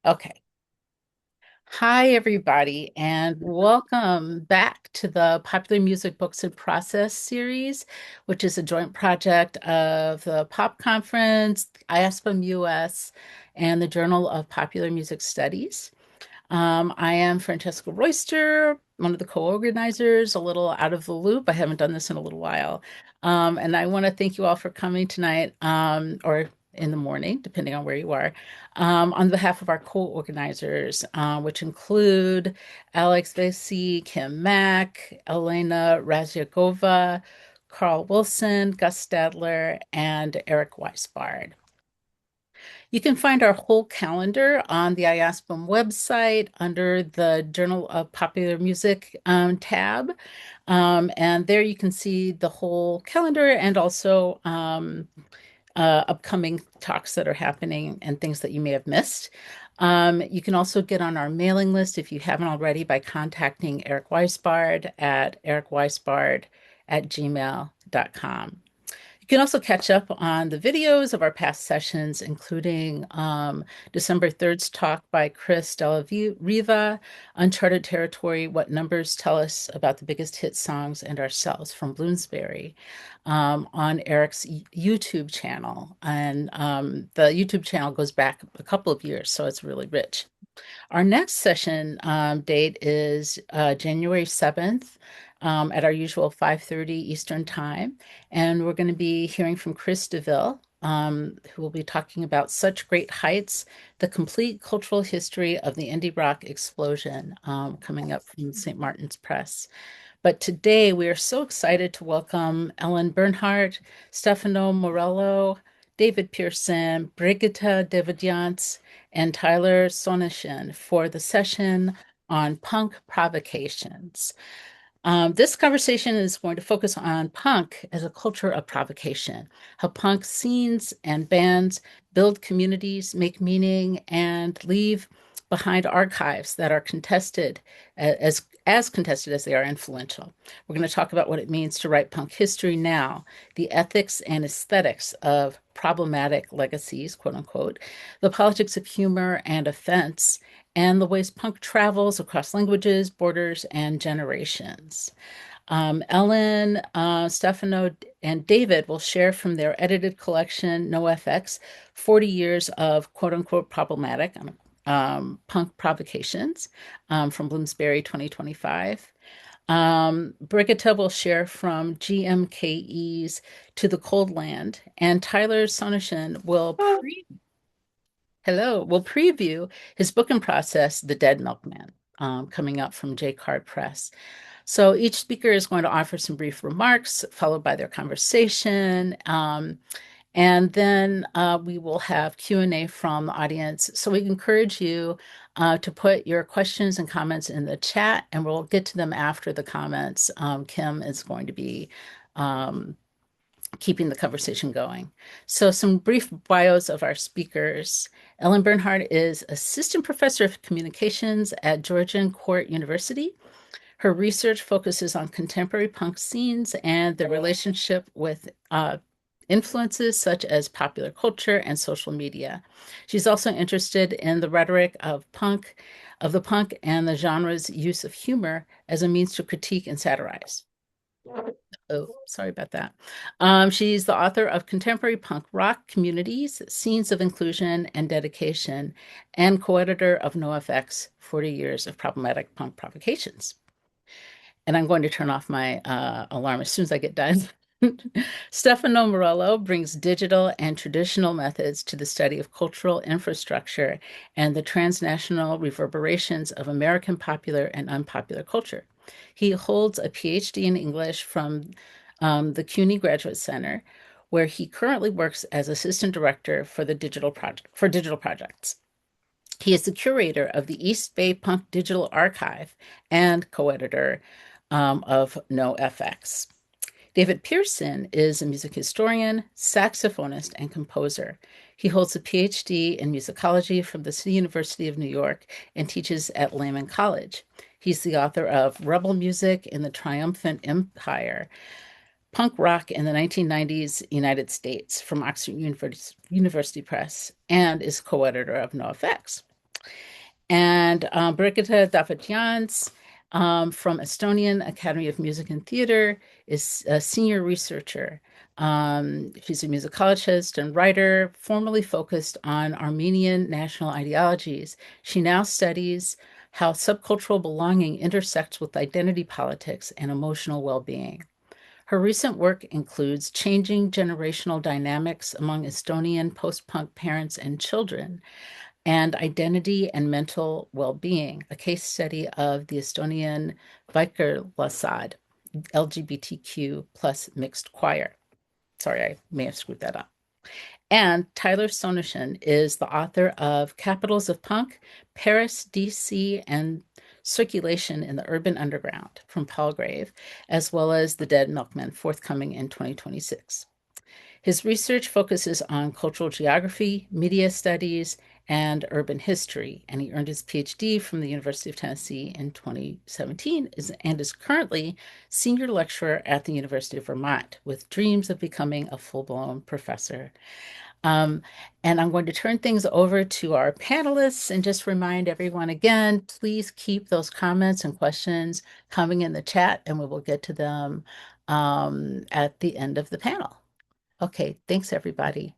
Okay. Hi, everybody, and welcome back to the Popular Music Books and Process series, which is a joint project of the Pop Conference, IASPM US, and the Journal of Popular Music Studies. I am Francesca Royster, one of the co-organizers, a little out of the loop. I haven't done this in a little while. And I want to thank you all for coming tonight, or in the morning, depending on where you are, on behalf of our co-organizers, which include Alex Vasey, Kim Mack, Elena Razyagova, Carl Wilson, Gus Stadler, and Eric Weisbard. You can find our whole calendar on the IASPM website under the Journal of Popular Music tab. And there you can see the whole calendar and also upcoming talks that are happening and things that you may have missed. You can also get on our mailing list if you haven't already by contacting Eric Weisbard at ericweisbard@gmail.com. You can also catch up on the videos of our past sessions, including December 3rd's talk by Chris Della Riva, Uncharted Territory, What Numbers Tell Us About the Biggest Hit Songs and Ourselves from Bloomsbury, on Eric's YouTube channel. And the YouTube channel goes back a couple of years, so it's really rich. Our next session date is January 7th at our usual 5:30 Eastern Time. And we're going to be hearing from Chris DeVille, who will be talking about Such Great Heights, the complete cultural history of the indie rock explosion, coming up from St. Martin's Press. But today we are so excited to welcome Ellen Bernhard, Stefano Morello, David Pearson, Brigitta Davidjants, and Tyler Sonnichsen for the session on punk provocations. This conversation is going to focus on punk as a culture of provocation, how punk scenes and bands build communities, make meaning, and leave behind archives that are contested as contested as they are influential. We're going to talk about what it means to write punk history now, the ethics and aesthetics of problematic legacies, quote unquote, the politics of humor and offense, and the ways punk travels across languages, borders, and generations. Ellen, Stefano, and David will share from their edited collection, NOFX, 40 years of quote unquote problematic punk provocations from Bloomsbury 2025. Brigitta will share from J.M.K.E's To the Cold Land, and Tyler Sonnichsen will preview his book in process, The Dead Milkmen, coming up from J.K.E Press. So each speaker is going to offer some brief remarks, followed by their conversation. And then we will have Q&A from the audience. So we encourage you to put your questions and comments in the chat, and we'll get to them after the comments. Kim is going to be keeping the conversation going. So some brief bios of our speakers. Ellen Bernhard is Assistant Professor of Communications at Georgian Court University. Her research focuses on contemporary punk scenes and the relationship with influences such as popular culture and social media. She's also interested in the rhetoric of the punk and the genre's use of humor as a means to critique and satirize. Oh, sorry about that. She's the author of Contemporary Punk Rock Communities, Scenes of Inclusion and Dedication, and co-editor of NoFX, 40 Years of Problematic Punk Provocations. And I'm going to turn off my alarm as soon as I get done. Stefano Morello brings digital and traditional methods to the study of cultural infrastructure and the transnational reverberations of American popular and unpopular culture. He holds a PhD in English from the CUNY Graduate Center, where he currently works as assistant director for digital projects. He is the curator of the East Bay Punk Digital Archive and co-editor of NoFX. David Pearson is a music historian, saxophonist, and composer. He holds a PhD in musicology from the City University of New York and teaches at Lehman College. He's the author of Rebel Music in the Triumphant Empire, Punk Rock in the 1990s United States from Oxford University Press, and is co-editor of NoFX. And Brigitta Davidjants from Estonian Academy of Music and Theater is a senior researcher. She's a musicologist and writer, formerly focused on Armenian national ideologies. She now studies how subcultural belonging intersects with identity politics and emotional well-being. Her recent work includes changing generational dynamics among Estonian post-punk parents and children, and identity and mental well-being, a case study of the Estonian Vikerlasad LGBTQ plus mixed choir. Sorry, I may have screwed that up. And Tyler Sonnichsen is the author of Capitals of Punk, Paris, DC, and Circulation in the Urban Underground from Palgrave, as well as The Dead Milkmen, forthcoming in 2026. His research focuses on cultural geography, media studies, and urban history, and he earned his PhD from the University of Tennessee in 2017 and is currently senior lecturer at the University of Vermont with dreams of becoming a full-blown professor. Um, and I'm going to turn things over to our panelists and just remind everyone again, please keep those comments and questions coming in the chat, and we will get to them at the end of the panel. Okay, thanks everybody.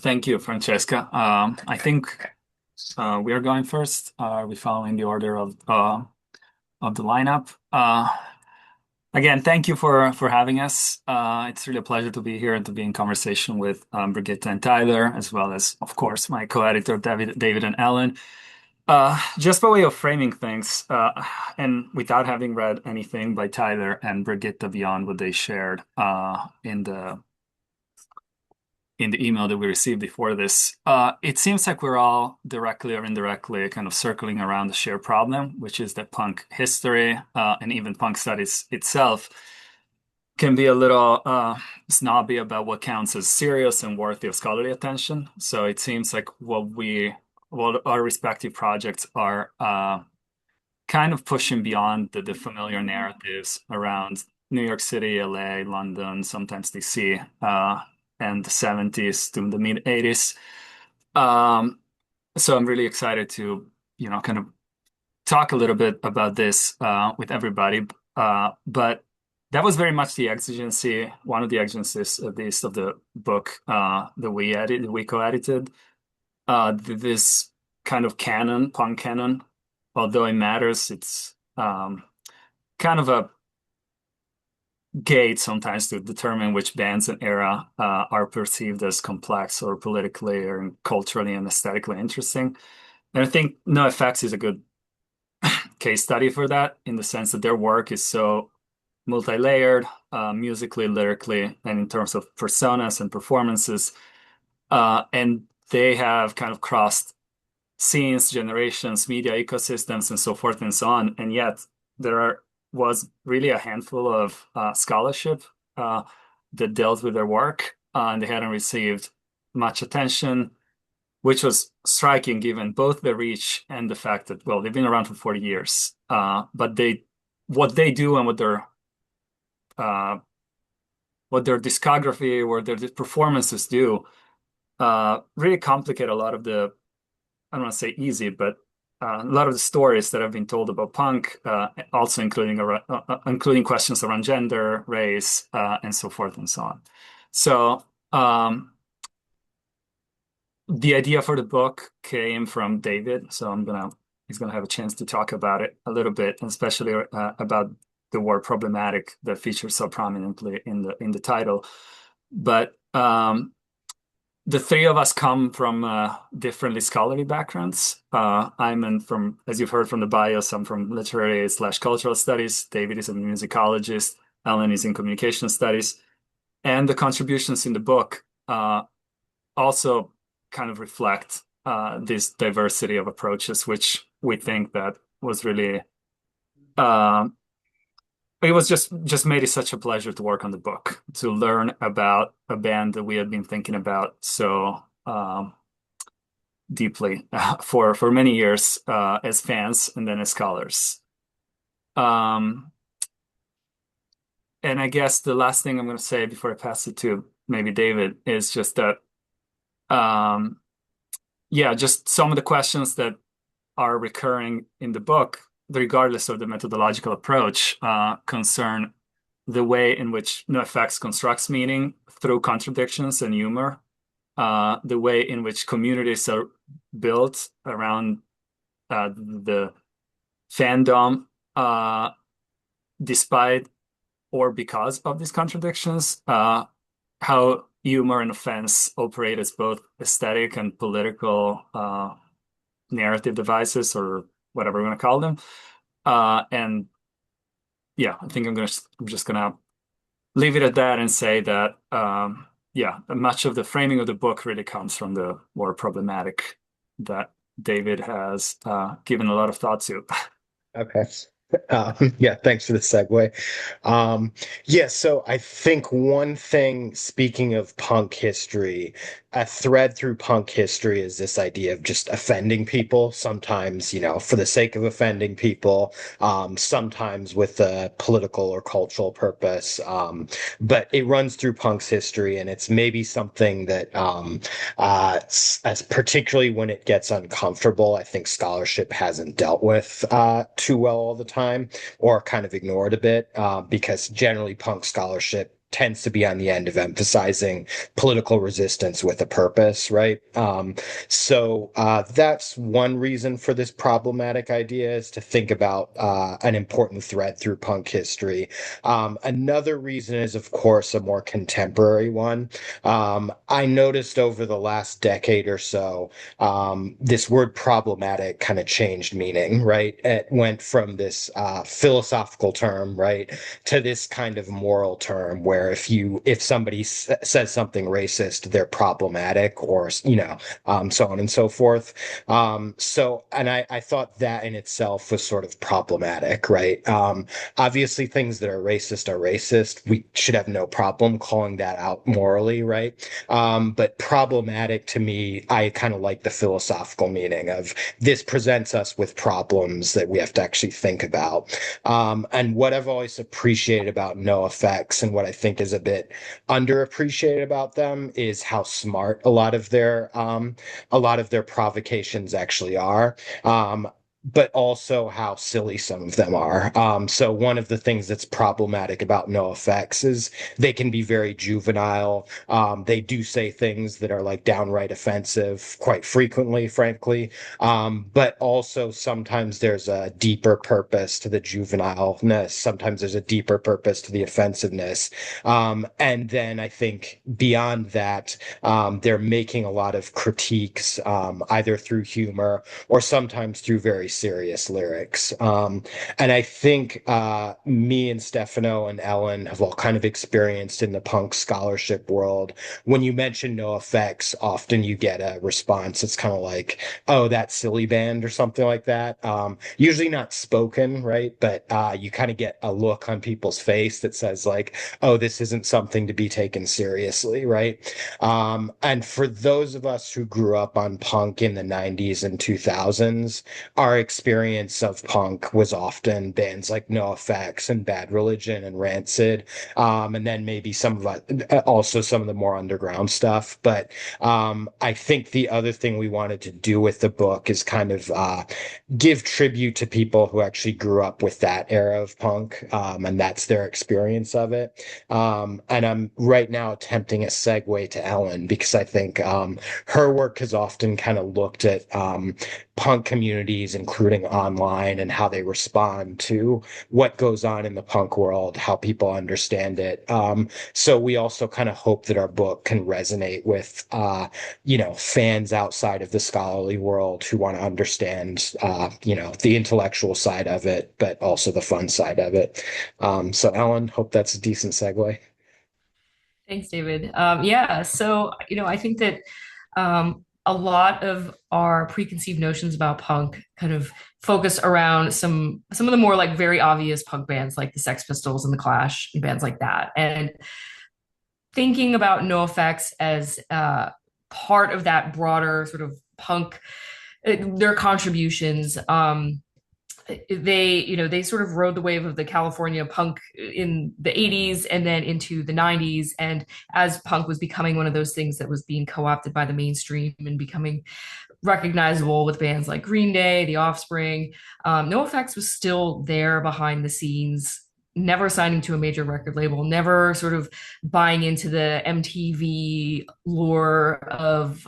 Thank you, Francesca. I think we are going first. Are we following the order of the lineup? Again, thank you for having us. It's really a pleasure to be here and to be in conversation with Brigitta and Tyler, as well as, of course, my co-editor David and Ellen. Just by way of framing things, and without having read anything by Tyler and Brigitta beyond what they shared in the email that we received before this, it seems like we're all directly or indirectly kind of circling around the shared problem, which is that punk history and even punk studies itself can be a little snobby about what counts as serious and worthy of scholarly attention. So it seems like what our respective projects are kind of pushing beyond the familiar narratives around New York City, LA, London, sometimes DC, and the 70s to the mid 80s. So I'm really excited to, kind of talk a little bit about this with everybody. But that was very much the exigency, one of the exigencies, at least, of the book that we co-edited. This kind of canon, punk canon, although it matters, it's kind of a gate sometimes to determine which bands and era are perceived as complex or politically or culturally and aesthetically interesting. And I think NOFX is a good case study for that, in the sense that their work is so multi-layered, musically, lyrically, and in terms of personas and performances. And they have kind of crossed scenes, generations, media ecosystems, and so forth and so on. And yet was really a handful of scholarship that dealt with their work, and they hadn't received much attention, which was striking given both the reach and the fact that, well, they've been around for 40 years. But what they do and what their discography, what their performances do, really complicate a lot of the, I don't want to say easy, but a lot of the stories that have been told about punk, also including questions around gender, race, and so forth and so on. So the idea for the book came from David, so he's gonna have a chance to talk about it a little bit, and especially about the word problematic that features so prominently in the title. But the three of us come from differently scholarly backgrounds. From, as you've heard from the bios, I'm from literary/cultural studies. David is a musicologist. Ellen is in communication studies. And the contributions in the book also kind of reflect this diversity of approaches, which we think that was really, it was just made it such a pleasure to work on the book, to learn about a band that we had been thinking about so deeply for many years as fans and then as scholars. And I guess the last thing I'm going to say before I pass it to maybe David, is just that, um, yeah, just some of the questions that are recurring in the book, regardless of the methodological approach, concern the way in which NoFX constructs meaning through contradictions and humor, the way in which communities are built around the fandom, despite or because of these contradictions, how humor and offense operate as both aesthetic and political narrative devices, or whatever we're going to call them. And yeah, I think I'm just gonna leave it at that and say that yeah, much of the framing of the book really comes from the more problematic that David has given a lot of thought to. Okay. Yeah, thanks for the segue. Yeah, so I think one thing, speaking of punk history, a thread through punk history is this idea of just offending people, sometimes, for the sake of offending people, sometimes with a political or cultural purpose. But it runs through punk's history, and it's maybe something that, as particularly when it gets uncomfortable, I think scholarship hasn't dealt with too well all the time, or kind of ignored a bit, because generally punk scholarship tends to be on the end of emphasizing political resistance with a purpose, right? So that's one reason for this problematic idea, is to think about an important thread through punk history. Another reason is, of course, a more contemporary one. I noticed over the last decade or so, this word problematic kind of changed meaning, right? It went from this philosophical term, right, to this kind of moral term where if somebody says something racist, they're problematic, or so on and so forth. And I thought that in itself was sort of problematic, right? Obviously, things that are racist. We should have no problem calling that out morally, right? But problematic to me, I kind of like the philosophical meaning of this presents us with problems that we have to actually think about. And what I've always appreciated about NoFX, and what I think is a bit underappreciated about them, is how smart a lot of their provocations actually are. But also how silly some of them are. So one of the things that's problematic about NoFX is they can be very juvenile. They do say things that are like downright offensive quite frequently, frankly. But also sometimes there's a deeper purpose to the juvenileness. Sometimes there's a deeper purpose to the offensiveness. And then I think beyond that, they're making a lot of critiques, either through humor or sometimes through very serious lyrics. And I think me and Stefano and Ellen have all kind of experienced in the punk scholarship world. When you mention NoFX, often you get a response. It's kind of like, "Oh, that silly band," or something like that. Usually not spoken, right? But you kind of get a look on people's face that says like, "Oh, this isn't something to be taken seriously," right? And for those of us who grew up on punk in the 90s and 2000s, our experience of punk was often bands like NoFX and Bad Religion and Rancid, and then maybe also some of the more underground stuff. But I think the other thing we wanted to do with the book is kind of give tribute to people who actually grew up with that era of punk, and that's their experience of it. And I'm right now attempting a segue to Ellen, because I think her work has often kind of looked at punk communities, including online, and how they respond to what goes on in the punk world, how people understand it. So we also kind of hope that our book can resonate with, fans outside of the scholarly world who want to understand, the intellectual side of it, but also the fun side of it. So Ellen, hope that's a decent segue. Thanks, David. Yeah, so I think that a lot of our preconceived notions about punk kind of focus around some of the more like very obvious punk bands like the Sex Pistols and the Clash and bands like that. And thinking about NoFX as part of that broader sort of punk, their contributions. they sort of rode the wave of the California punk in the 80s and then into the 90s. And as punk was becoming one of those things that was being co-opted by the mainstream and becoming recognizable with bands like Green Day, The Offspring, NOFX was still there behind the scenes, never signing to a major record label, never sort of buying into the MTV lure of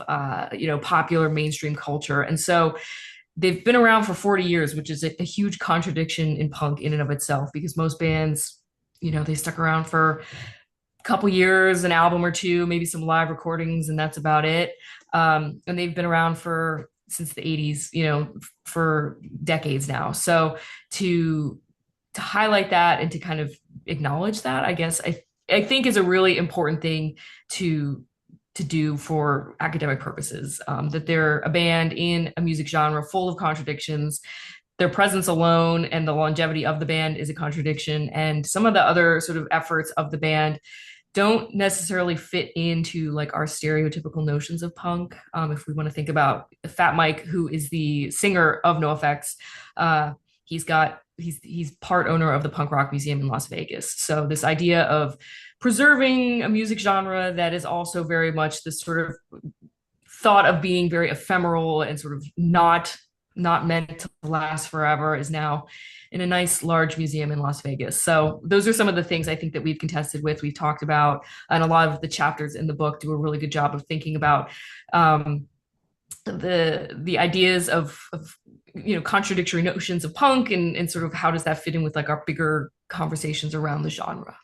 popular mainstream culture. And so they've been around for 40 years, which is a huge contradiction in punk in and of itself, because most bands, they stuck around for a couple years, an album or two, maybe some live recordings, and that's about it. And they've been around since the 80s, for decades now. So to highlight that and to kind of acknowledge that, I guess I think is a really important thing to do for academic purposes. That they're a band in a music genre full of contradictions. Their presence alone and the longevity of the band is a contradiction, and some of the other sort of efforts of the band don't necessarily fit into like our stereotypical notions of punk. If we want to think about Fat Mike, who is the singer of NoFX, he's part owner of the Punk Rock Museum in Las Vegas. So this idea of preserving a music genre that is also very much this sort of thought of being very ephemeral and sort of not meant to last forever is now in a nice large museum in Las Vegas. So those are some of the things I think that we've contested with, we've talked about, and a lot of the chapters in the book do a really good job of thinking about the ideas of contradictory notions of punk and sort of how does that fit in with like our bigger conversations around the genre.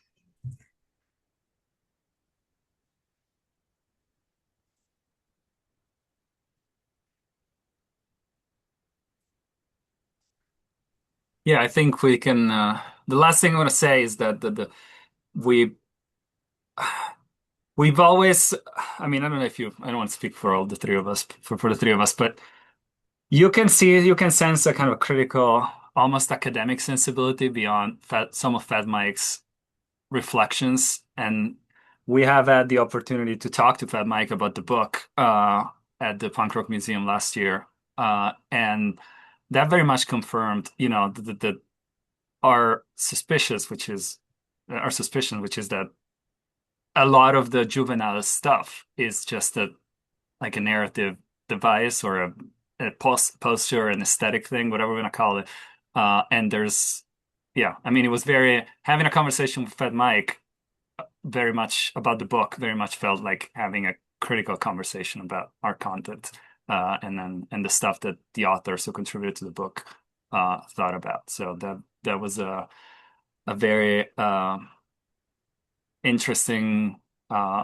Yeah, I think we can. The last thing I want to say is that we we've always. I mean, I don't know if you. I don't want to speak for all the three of us, for the three of us, but you can sense a kind of critical, almost academic sensibility beyond some of Fat Mike's reflections, and we have had the opportunity to talk to Fat Mike about the book at the Punk Rock Museum last year, and that very much confirmed, that our suspicion, which is that a lot of the juvenile stuff is just like a narrative device or a poster, an aesthetic thing, whatever we're gonna call it. And I mean, it was having a conversation with Fat Mike very much about the book, very much felt like having a critical conversation about our content, and the stuff that the authors who contributed to the book thought about. So that was a very interesting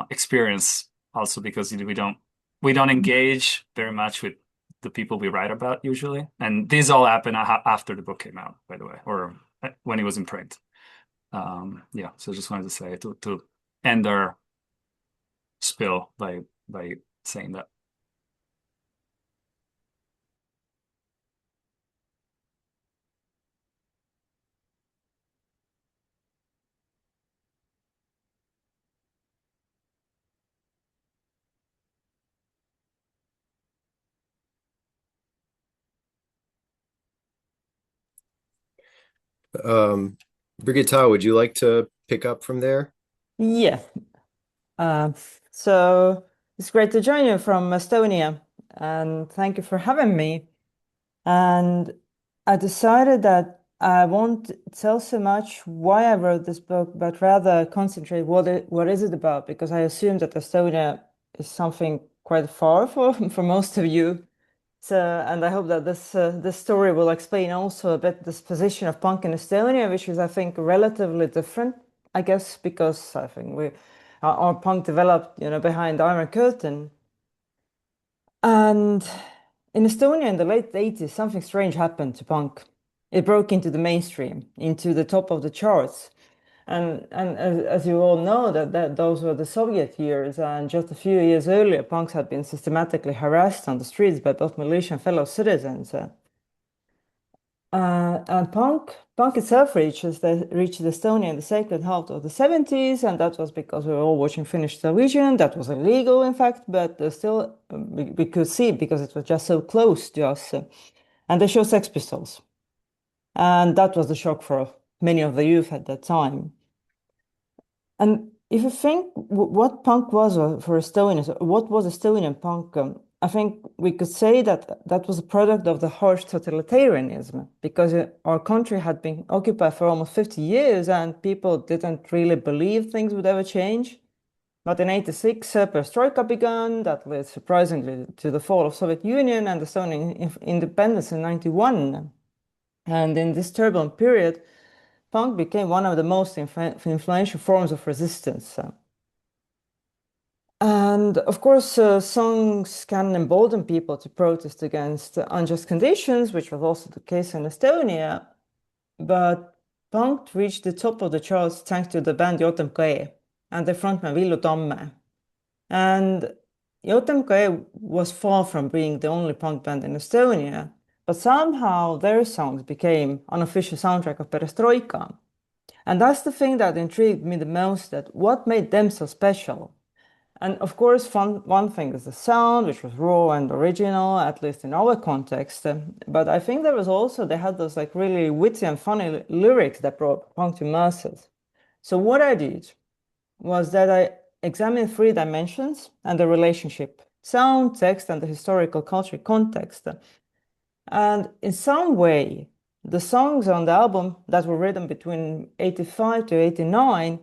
experience, also because we don't engage very much with the people we write about usually, and these all happened after the book came out, by the way, or when it was in print. So just wanted to say to end our spill by saying that. Brigitta, would you like to pick up from there? Yeah. Uh, so it's great to join you from Estonia, and thank you for having me. And I decided that I won't tell so much why I wrote this book, but rather concentrate what is it about, because I assume that Estonia is something quite far for most of you. So, and I hope that this story will explain also a bit this position of punk in Estonia, which is, I think, relatively different, I guess, because I think our punk developed, behind the Iron Curtain. And in Estonia in the late 80s, something strange happened to punk. It broke into the mainstream, into the top of the charts. And as you all know, that those were the Soviet years, and just a few years earlier, punks had been systematically harassed on the streets by both militia and fellow citizens. And punk itself reached Estonia in the Sacred Heart of the 70s, and that was because we were all watching Finnish television. That was illegal, in fact, but still we could see it because it was just so close to us. And they showed Sex Pistols. And that was the shock for many of the youth at that time. And if you think what punk was for Estonians, what was Estonian punk? I think we could say that that was a product of the harsh totalitarianism, because our country had been occupied for almost 50 years and people didn't really believe things would ever change. But in 86, perestroika began, that led surprisingly to the fall of Soviet Union and Estonian independence in 91. And in this turbulent period, punk became one of the most influential forms of resistance. And of course, songs can embolden people to protest against unjust conditions, which was also the case in Estonia. But punk reached the top of the charts thanks to the band J.M.K.E and their frontman Villu Tamme. And J.M.K.E was far from being the only punk band in Estonia, but somehow their songs became unofficial soundtrack of perestroika. And that's the thing that intrigued me the most, that what made them so special. And of course, one thing is the sound, which was raw and original, at least in our context. But I think there was also, they had those like really witty and funny lyrics that brought punk to masses. So what I did was that I examined three dimensions and the relationship: sound, text, and the historical cultural context. And in some way, the songs on the album that were written between 85 to 89,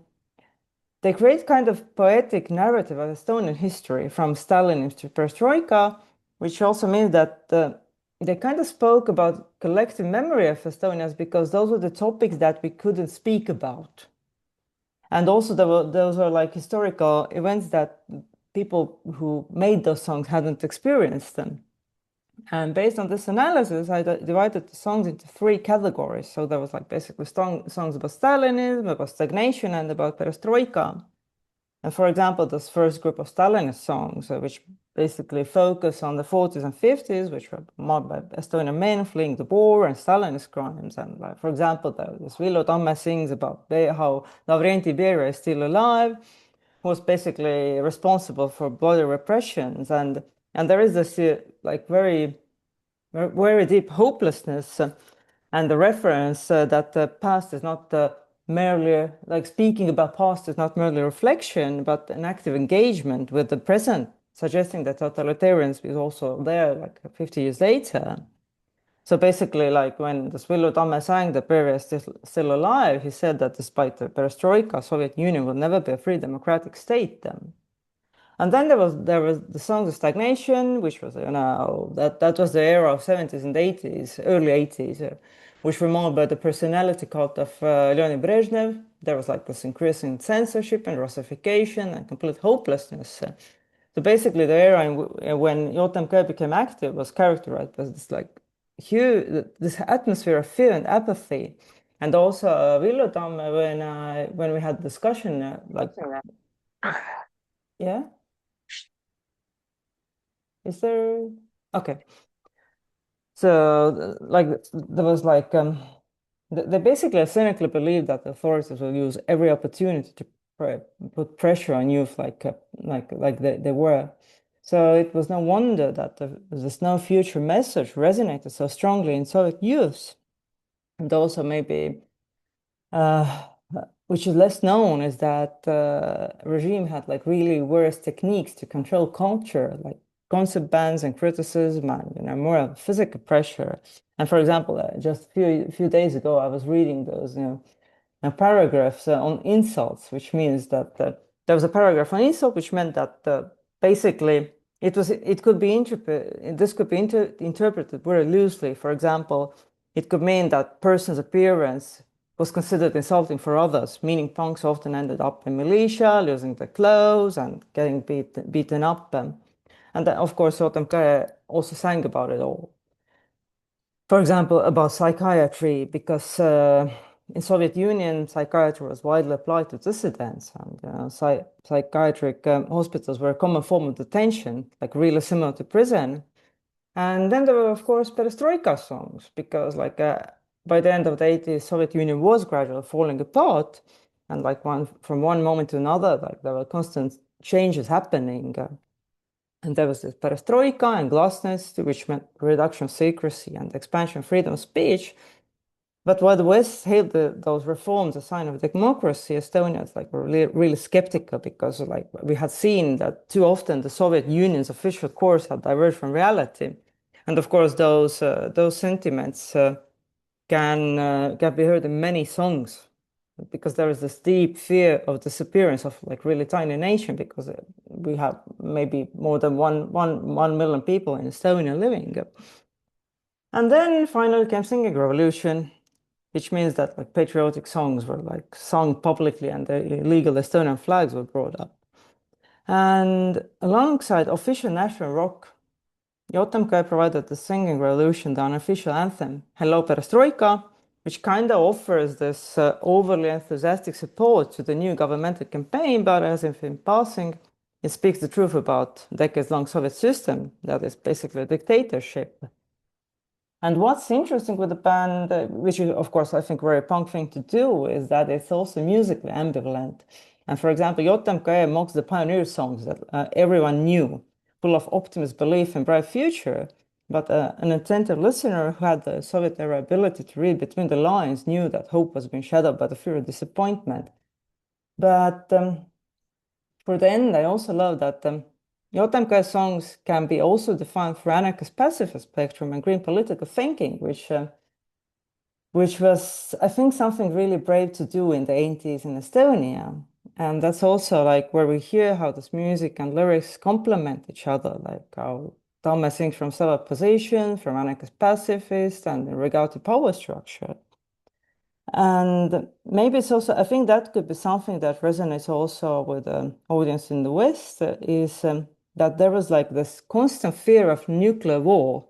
they create kind of poetic narrative of Estonian history from Stalinism to perestroika, which also means that they kind of spoke about collective memory of Estonians, because those were the topics that we couldn't speak about. And also those were like historical events that people who made those songs hadn't experienced them. And based on this analysis, I divided the songs into three categories. So there was like basically songs about Stalinism, about stagnation, and about perestroika. And for example, this first group of Stalinist songs, which basically focus on the 40s and 50s, which were marked by Estonian men fleeing the war and Stalinist crimes. And like, for example, this Villu Tamme sings about how Lavrenti Beria is still alive, who was basically responsible for bloody repressions. And there is this like very deep hopelessness, and the reference that the past is not merely, like speaking about past is not merely reflection, but an active engagement with the present, suggesting that totalitarianism is also there like 50 years later. So basically, like when the Villu Tamme sang that Beria is still alive, he said that despite the perestroika, Soviet Union will never be a free democratic state. And then there was the songs of stagnation, which was that was the era of 70s and 80s, early 80s, which were more about the personality cult of Leonid Brezhnev. There was like this increasing censorship and Russification and complete hopelessness. So basically, the era when J.M.K.E became active was characterized by this like huge, this atmosphere of fear and apathy. And also Villu Tamme, when we had discussion, like, yeah. Is there? Okay. So, like, there was like, they basically cynically believe that the authorities will use every opportunity to put pressure on youth, like they were. So it was no wonder that this no future message resonated so strongly in Soviet youth. And also maybe, which is less known, is that regime had like really worse techniques to control culture, like concept bans and criticism, and more physical pressure. And for example, just a few days ago, I was reading those paragraphs on insults, which means that there was a paragraph on insult, which meant that basically it could be interpreted very loosely. For example, it could mean that person's appearance was considered insulting for others, meaning punks often ended up in militia, losing their clothes and getting beaten up. And then, of course, J.M.K.E also sang about it all. For example, about psychiatry, because in Soviet Union, psychiatry was widely applied to dissidents, and psychiatric hospitals were a common form of detention, like really similar to prison. And then there were, of course, perestroika songs, because like by the end of the 80s, Soviet Union was gradually falling apart, and like from one moment to another, like there were constant changes happening. And there was this perestroika and glasnost, which meant reduction of secrecy and expansion of freedom of speech. But while the West hailed those reforms a sign of democracy, Estonians like were really skeptical because like we had seen that too often the Soviet Union's official course had diverged from reality, and of course those sentiments can be heard in many songs because there is this deep fear of disappearance of like really tiny nation because we have maybe more than 1 million people in Estonia living. And then finally came singing revolution, which means that like patriotic songs were like sung publicly and the illegal Estonian flags were brought up. And alongside official national rock, J.M.K.E provided the singing revolution the unofficial anthem, Hello Perestroika, which kind of offers this overly enthusiastic support to the new governmental campaign, but as if in passing, it speaks the truth about decades-long Soviet system that is basically a dictatorship. And what's interesting with the band, which is, of course, I think, a very punk thing to do, is that it's also musically ambivalent. And for example, J.M.K.E mocks the pioneer songs that everyone knew, full of optimist belief in bright future. But an attentive listener who had the Soviet-era ability to read between the lines knew that hope was being shadowed by the fear of disappointment. But for the end, I also love that J.M.K.E songs can be also defined through anarchist pacifist spectrum and green political thinking, which was, I think, something really brave to do in the 80s in Estonia. And that's also like where we hear how this music and lyrics complement each other, like how Tamme sings from several positions, from anarchist pacifist and in regard to power structure. And maybe it's also, I think that could be something that resonates also with the audience in the West, is that there was like this constant fear of nuclear war,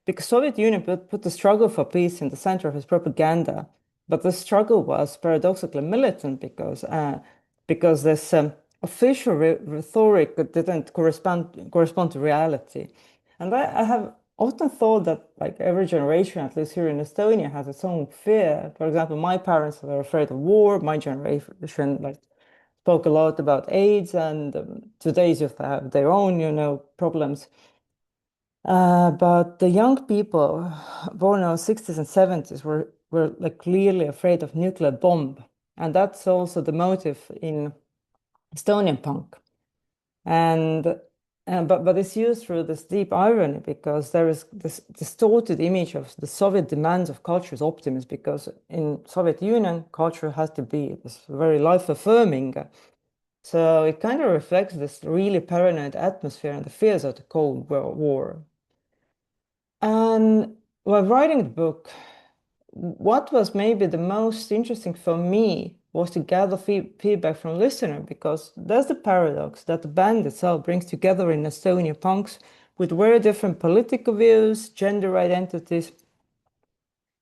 because Soviet Union put the struggle for peace in the center of its propaganda. But the struggle was paradoxically militant because this official rhetoric didn't correspond to reality. And I have often thought that like every generation, at least here in Estonia, has its own fear. For example, my parents were afraid of war. My generation like spoke a lot about AIDS, and today's youth have their own, problems. But the young people born in the 60s and 70s were like clearly afraid of nuclear bomb. And that's also the motive in Estonian punk. But it's used through this deep irony because there is this distorted image of the Soviet demands of culture's optimism, because in Soviet Union, culture has to be this very life-affirming. So it kind of reflects this really paranoid atmosphere and the fears of the Cold War. And while writing the book, what was maybe the most interesting for me was to gather feedback from listeners, because there's the paradox that the band itself brings together in Estonia punks with very different political views, gender identities,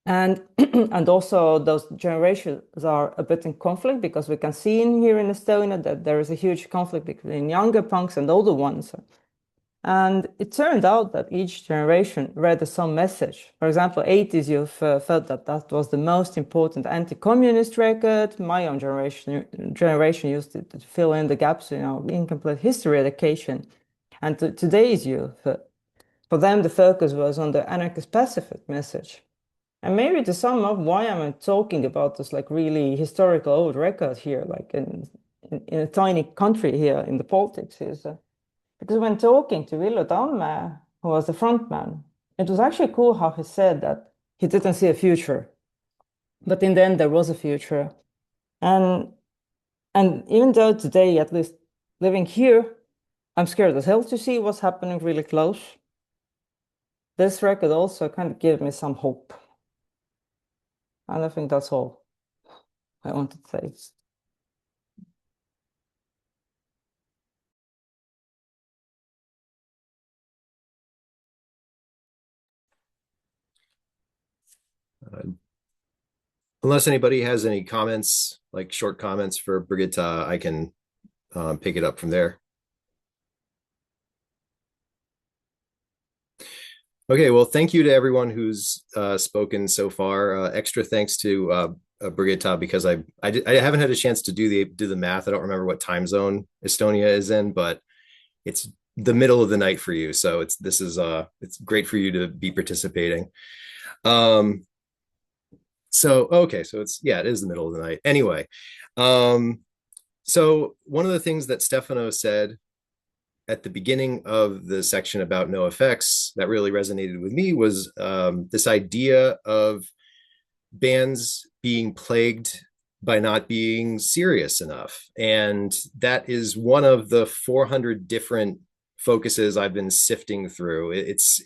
and and also those generations are a bit in conflict, because we can see here in Estonia that there is a huge conflict between younger punks and older ones. And it turned out that each generation read some message. For example, 80s youth felt that that was the most important anti-communist record. My own generation used it to fill in the gaps, incomplete history education. And today's youth, for them, the focus was on the anarchist pacifist message. And maybe to sum up why I'm talking about this like really historical old record here, like in a tiny country here in the politics, is because when talking to Villu Tamme, who was the frontman, it was actually cool how he said that he didn't see a future. But in the end, there was a future. And even though today, at least living here, I'm scared as hell to see what's happening really close, this record also kind of gave me some hope. And I think that's all I wanted to say. Unless anybody has any comments, like short comments for Brigitta, I can pick it up from there. Okay, well, thank you to everyone who's spoken so far. Extra thanks to Brigitta, because I haven't had a chance to do the math. I don't remember what time zone Estonia is in, but it's the middle of the night for you, so it's great for you to be participating. So okay, so it is the middle of the night. Anyway, so one of the things that Stefano said at the beginning of the section about NOFX that really resonated with me was this idea of bands being plagued by not being serious enough. And that is one of the 400 different focuses I've been sifting through. It's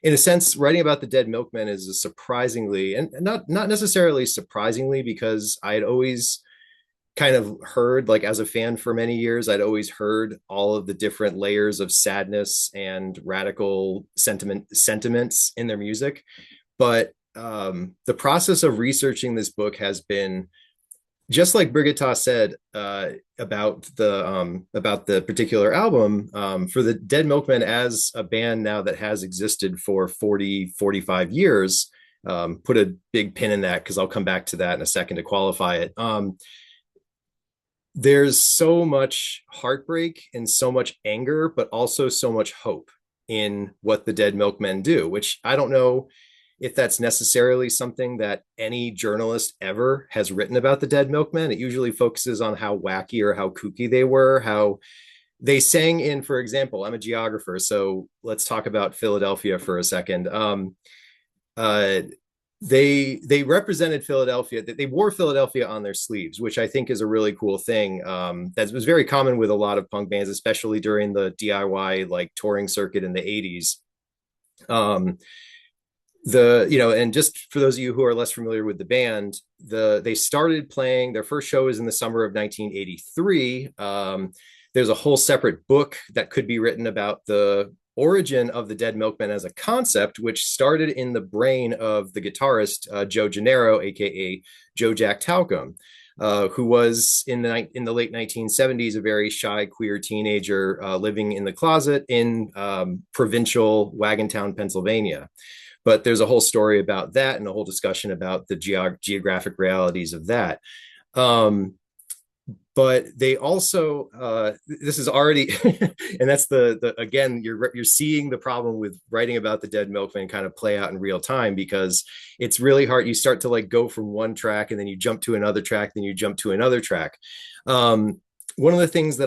in a sense, writing about the Dead Milkmen is a surprisingly, and not necessarily surprisingly, because I had always kind of heard, like as a fan for many years, I'd always heard all of the different layers of sadness and radical sentiments in their music. But the process of researching this book has been, just like Brigitta said about the particular album, for the Dead Milkmen as a band now that has existed for 45 years, put a big pin in that because I'll come back to that in a second to qualify it. There's so much heartbreak and so much anger, but also so much hope in what the Dead Milkmen do, which I don't know if that's necessarily something that any journalist ever has written about the Dead Milkmen. It usually focuses on how wacky or how kooky they were, how they sang in, for example, I'm a geographer, so let's talk about Philadelphia for a second. They represented Philadelphia. They wore Philadelphia on their sleeves, which I think is a really cool thing. That was very common with a lot of punk bands, especially during the DIY like touring circuit in the 80s. And just for those of you who are less familiar with the band, they started playing, their first show was in the summer of 1983. There's a whole separate book that could be written about the origin of the Dead Milkmen as a concept, which started in the brain of the guitarist Joe Gennaro, aka Joe Jack Talcum, who was in the late 1970s a very shy queer teenager living in the closet in provincial Wagontown, Pennsylvania. But there's a whole story about that and a whole discussion about the geographic realities of that. But they also, this is already, and that's again, you're seeing the problem with writing about the Dead Milkmen kind of play out in real time, because it's really hard. You start to like go from one track and then you jump to another track, then you jump to another track. One of the things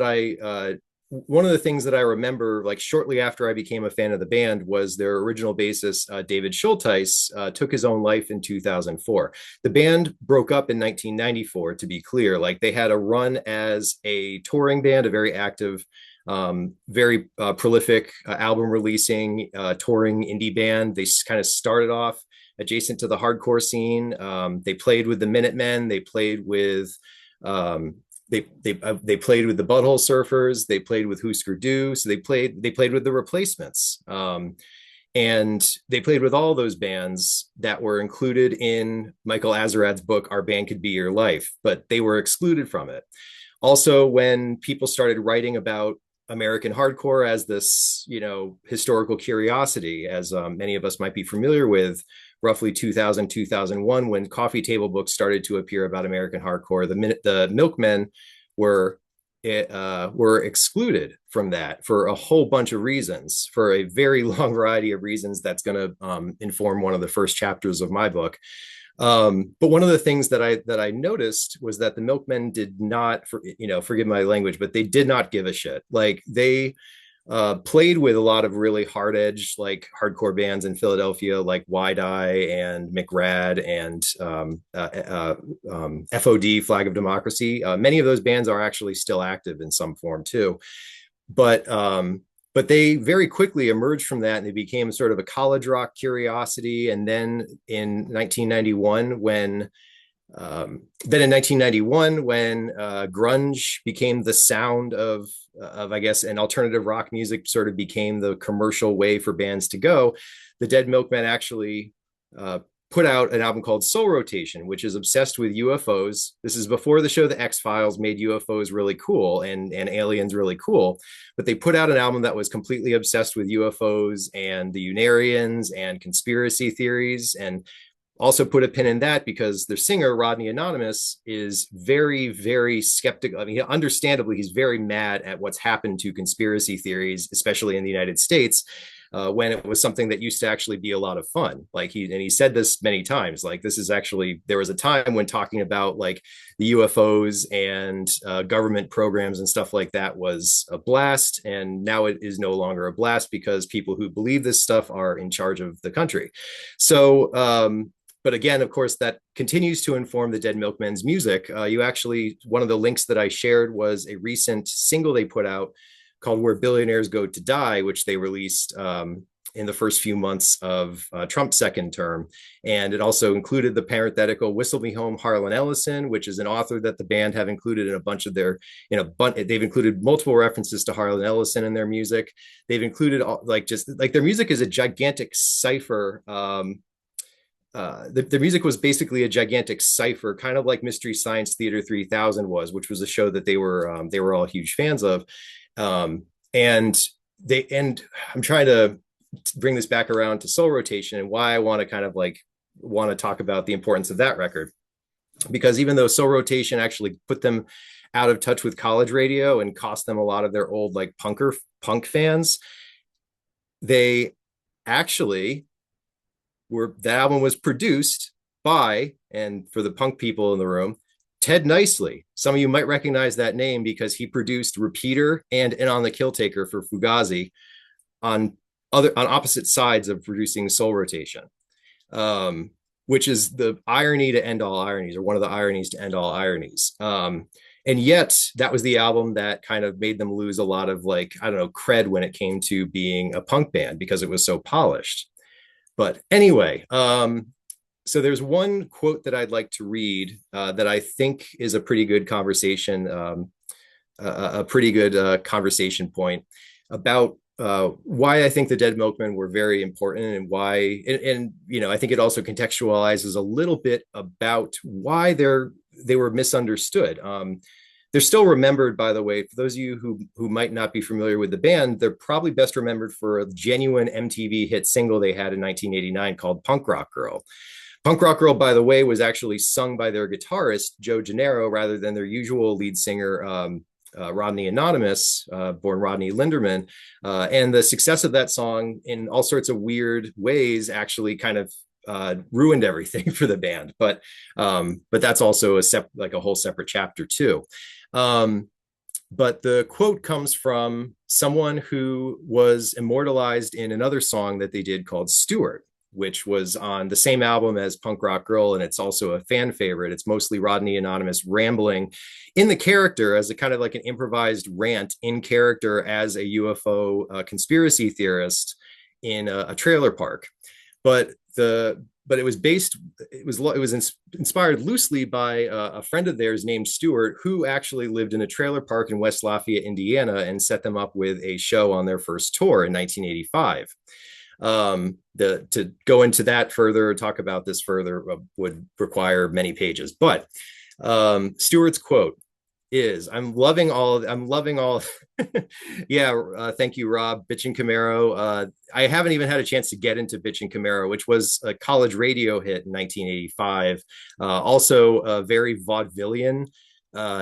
that I remember, like shortly after I became a fan of the band, was their original bassist, David Schulteis, took his own life in 2004. The band broke up in 1994, to be clear. Like they had a run as a touring band, a very active, very prolific album releasing, touring indie band. They kind of started off adjacent to the hardcore scene. They played with the Minutemen. They played with they played with the Butthole Surfers. They played with Husker Du. So they played with the Replacements, and they played with all those bands that were included in Michael Azarad's book Our Band Could Be Your Life, but they were excluded from it. Also, when people started writing about American hardcore as this, historical curiosity, as many of us might be familiar with, roughly 2000, 2001, when coffee table books started to appear about American hardcore, the Milkmen were excluded from that for a whole bunch of reasons, for a very long variety of reasons that's going to inform one of the first chapters of my book. But one of the things that I noticed was that the Milkmen did not, forgive my language, but they did not give a shit. Like they played with a lot of really hard edge, like hardcore bands in Philadelphia, like Wide Eye and McRad and FOD, Flag of Democracy. Many of those bands are actually still active in some form too. But they very quickly emerged from that and they became sort of a college rock curiosity. And then in 1991, when grunge became the sound of I guess, and alternative rock music sort of became the commercial way for bands to go, the Dead Milkmen actually put out an album called Soul Rotation, which is obsessed with UFOs. This is before the show The X-Files made UFOs really cool and aliens really cool. But they put out an album that was completely obsessed with UFOs and the Unarians and conspiracy theories, and also put a pin in that because their singer, Rodney Anonymous, is very, very skeptical. I mean, understandably, he's very mad at what's happened to conspiracy theories, especially in the United States. when it was something that used to actually be a lot of fun. Like he said this many times, like this is actually, there was a time when talking about like the UFOs and government programs and stuff like that was a blast. And now it is no longer a blast because people who believe this stuff are in charge of the country. So, but again, of course, that continues to inform the Dead Milkmen's music. You actually, one of the links that I shared was a recent single they put out called Where Billionaires Go to Die, which they released in the first few months of Trump's second term. And it also included the parenthetical Whistle Me Home Harlan Ellison, which is an author that the band have included in a bunch of their, they've included multiple references to Harlan Ellison in their music. They've included their music is a gigantic cipher. The music was basically a gigantic cipher, kind of like Mystery Science Theater 3000 was, which was a show that they were all huge fans of. And I'm trying to bring this back around to Soul Rotation and why I want to kind of like want to talk about the importance of that record, because even though Soul Rotation actually put them out of touch with college radio and cost them a lot of their old like punk fans, they actually that album was produced by, and for the punk people in the room, Ted Nicely. Some of you might recognize that name because he produced Repeater and In on the Kill Taker for Fugazi on opposite sides of producing Soul Rotation, which is the irony to end all ironies, or one of the ironies to end all ironies. And yet that was the album that kind of made them lose a lot of like, I don't know, cred when it came to being a punk band because it was so polished. But anyway, so there's one quote that I'd like to read that I think is a pretty good conversation, conversation point about why I think the Dead Milkmen were very important, and why, and I think it also contextualizes a little bit about why they were misunderstood. They're still remembered, by the way, for those of you who might not be familiar with the band, they're probably best remembered for a genuine MTV hit single they had in 1989 called Punk Rock Girl. Punk Rock Girl, by the way, was actually sung by their guitarist, Joe Gennaro, rather than their usual lead singer, Rodney Anonymous, born Rodney Linderman. And the success of that song in all sorts of weird ways actually kind of ruined everything for the band. But that's also a whole separate chapter too. But the quote comes from someone who was immortalized in another song that they did called Stewart, which was on the same album as Punk Rock Girl, and it's also a fan favorite. It's mostly Rodney Anonymous rambling in the character as a kind of like an improvised rant in character as a UFO conspiracy theorist in a trailer park. But it was inspired loosely by a friend of theirs named Stewart, who actually lived in a trailer park in West Lafayette, Indiana, and set them up with a show on their first tour in 1985. To go into that further, talk about this further, would require many pages. But Stewart's quote is, I'm loving all yeah, thank you, Rob. Bitch and Camaro. I haven't even had a chance to get into Bitch and Camaro, which was a college radio hit in 1985. Also a very vaudevillian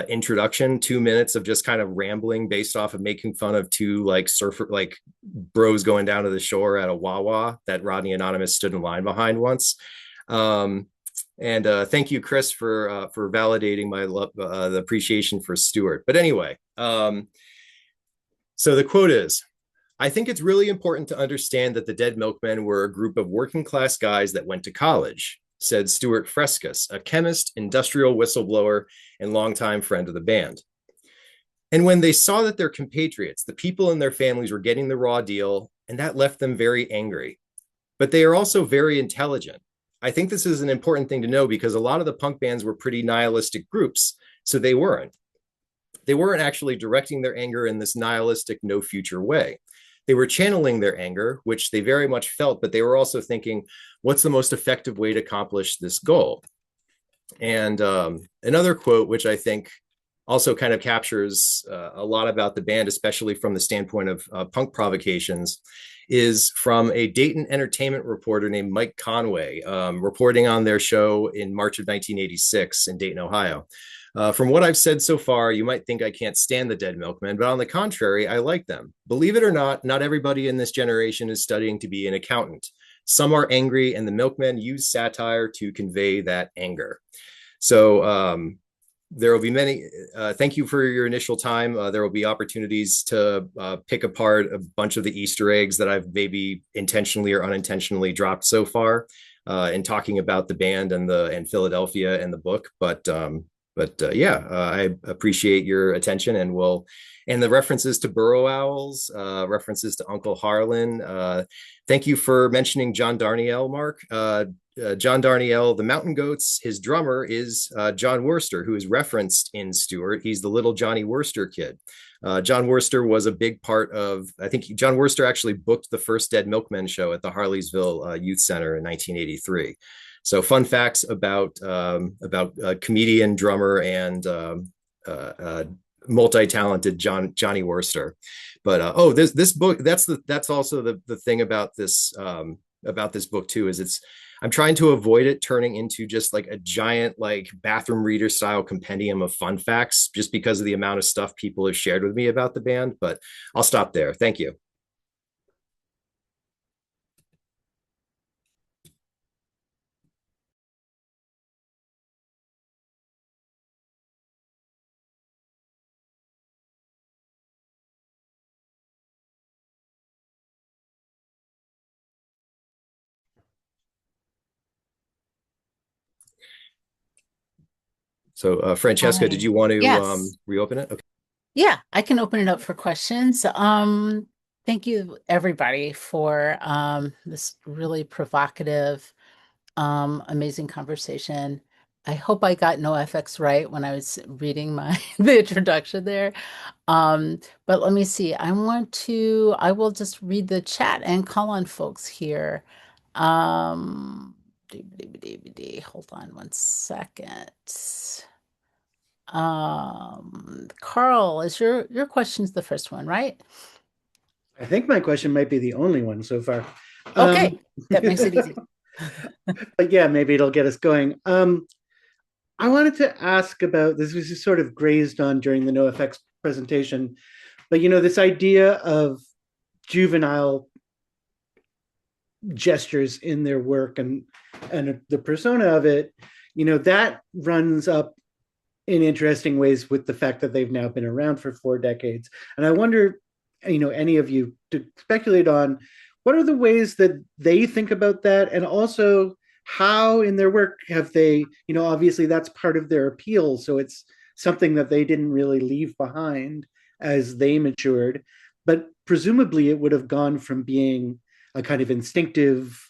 introduction, 2 minutes of just kind of rambling based off of making fun of two like surfer like bros going down to the shore at a Wawa that Rodney Anonymous stood in line behind once. And thank you, Chris, for validating my love, the appreciation for Stewart. But anyway, so the quote is, I think it's really important to understand that the Dead Milkmen were a group of working class guys that went to college, said Stuart Frescus, a chemist, industrial whistleblower, and longtime friend of the band. And when they saw that their compatriots, the people in their families, were getting the raw deal, and that left them very angry. But they are also very intelligent. I think this is an important thing to know because a lot of the punk bands were pretty nihilistic groups, so they weren't. They weren't actually directing their anger in this nihilistic, no future way. They were channeling their anger, which they very much felt, but they were also thinking, what's the most effective way to accomplish this goal? And another quote, which I think also kind of captures a lot about the band, especially from the standpoint of punk provocations, is from a Dayton entertainment reporter named Mike Conway, reporting on their show in March of 1986 in Dayton, Ohio. From what I've said so far, you might think I can't stand the Dead Milkmen, but on the contrary, I like them. Believe it or not, not everybody in this generation is studying to be an accountant. Some are angry, and the Milkmen use satire to convey that anger. So there will be many. Thank you for your initial time. There will be opportunities to pick apart a bunch of the Easter eggs that I've maybe intentionally or unintentionally dropped so far in talking about the band and Philadelphia and the book. But yeah, I appreciate your attention, and the references to burrow owls, references to Uncle Harlan. Thank you for mentioning John Darnielle, Mark. John Darnielle, the Mountain Goats, his drummer is John Worster, who is referenced in Stewart. He's the little Johnny Worster kid. John Worster was a big part of, I think John Worster actually booked the first Dead Milkmen show at the Harleysville Youth Center in 1983. So fun facts about comedian, drummer, and multi-talented Johnny Worster. But this book, that's also the thing about this book too, is I'm trying to avoid it turning into just like a giant like bathroom reader style compendium of fun facts, just because of the amount of stuff people have shared with me about the band. But I'll stop there. Thank you. So, Francesca, did you want to reopen it? Okay. Yeah, I can open it up for questions. Thank you, everybody, for this really provocative, amazing conversation. I hope I got NOFX right when I was reading the introduction there. But let me see. I will just read the chat and call on folks here. Hold on one second. Carl, is your question's the first one, right? I think my question might be the only one so far. Okay, that makes it easy. But yeah, maybe it'll get us going. I wanted to ask about this. Was sort of grazed on during the NoFX presentation, but this idea of juvenile gestures in their work and the persona of it, that runs up in interesting ways with the fact that they've now been around for 4 decades. And I wonder, any of you to speculate on what are the ways that they think about that, and also how in their work have they, obviously that's part of their appeal. So it's something that they didn't really leave behind as they matured. But presumably it would have gone from being a kind of instinctive,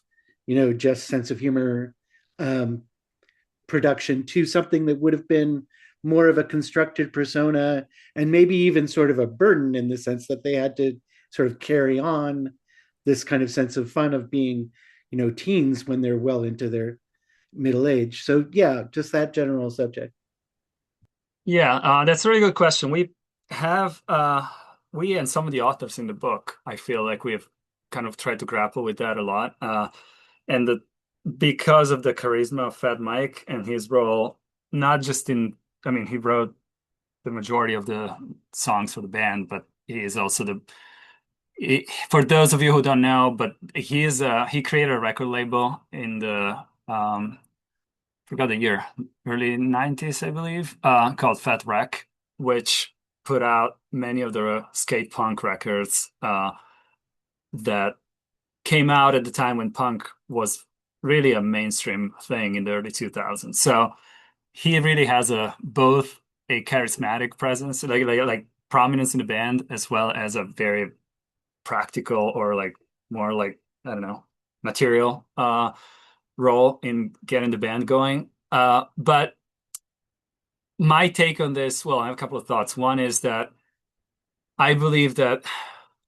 just sense of humor production to something that would have been more of a constructed persona, and maybe even sort of a burden, in the sense that they had to sort of carry on this kind of sense of fun of being, teens when they're well into their middle age. So yeah, just that general subject. Yeah, that's a really good question. We and some of the authors in the book, I feel like we have kind of tried to grapple with that a lot. Because of the charisma of Fat Mike and his role, not just he wrote the majority of the songs for the band, but he is also for those of you who don't know, but he created a record label in the forgot the year, early 90s, I believe, called Fat Wreck, which put out many of the skate punk records that came out at the time when punk was really a mainstream thing in the early 2000s. So he really has both a charismatic presence, like prominence in the band, as well as a very practical or like more like, I don't know, material role in getting the band going. But my take on this, well, I have a couple of thoughts. One is that I believe that,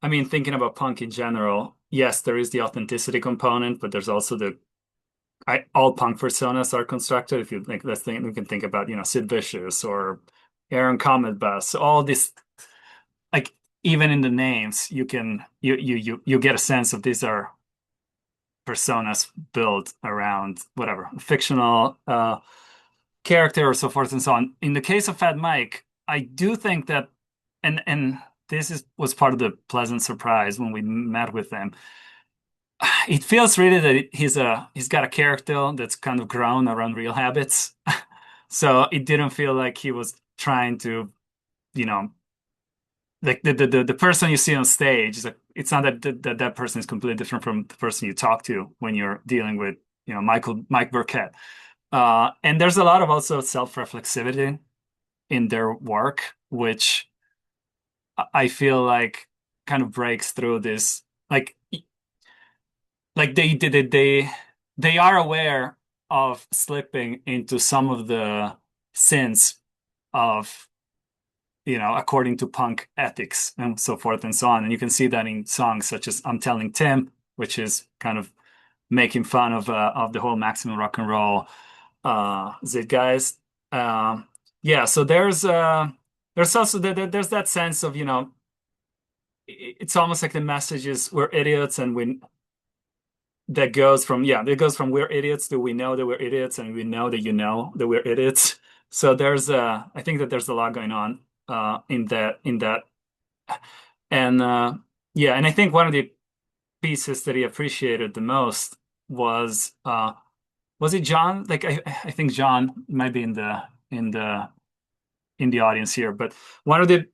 thinking about punk in general, yes, there is the authenticity component, but there's also all punk personas are constructed. If you think, we can think about, Sid Vicious or Aaron Comet Bus, all this, like even in the names, you get a sense of these are personas built around whatever fictional character or so forth and so on. In the case of Fat Mike, I do think that, and was part of the pleasant surprise when we met with him. It feels really that he's got a character that's kind of grown around real habits. So it didn't feel like he was trying to, you know, like the person you see on stage, like it's not that person is completely different from the person you talk to when you're dealing with, Mike Burkett. And there's a lot of also self-reflexivity in their work, which I feel like kind of breaks through this, like they are aware of slipping into some of the sins of, according to punk ethics and so forth and so on. And you can see that in songs such as I'm Telling Tim, which is kind of making fun of the whole maximum rock and roll zeitgeist. Yeah, so there's also there's that sense of, it's almost like the message is we're idiots, and that goes from we're idiots to we know that we're idiots, and we know that that we're idiots. So I think that there's a lot going on in that, and yeah, and I think one of the pieces that he appreciated the most was it John? Like I think John might be in the audience here, but one of the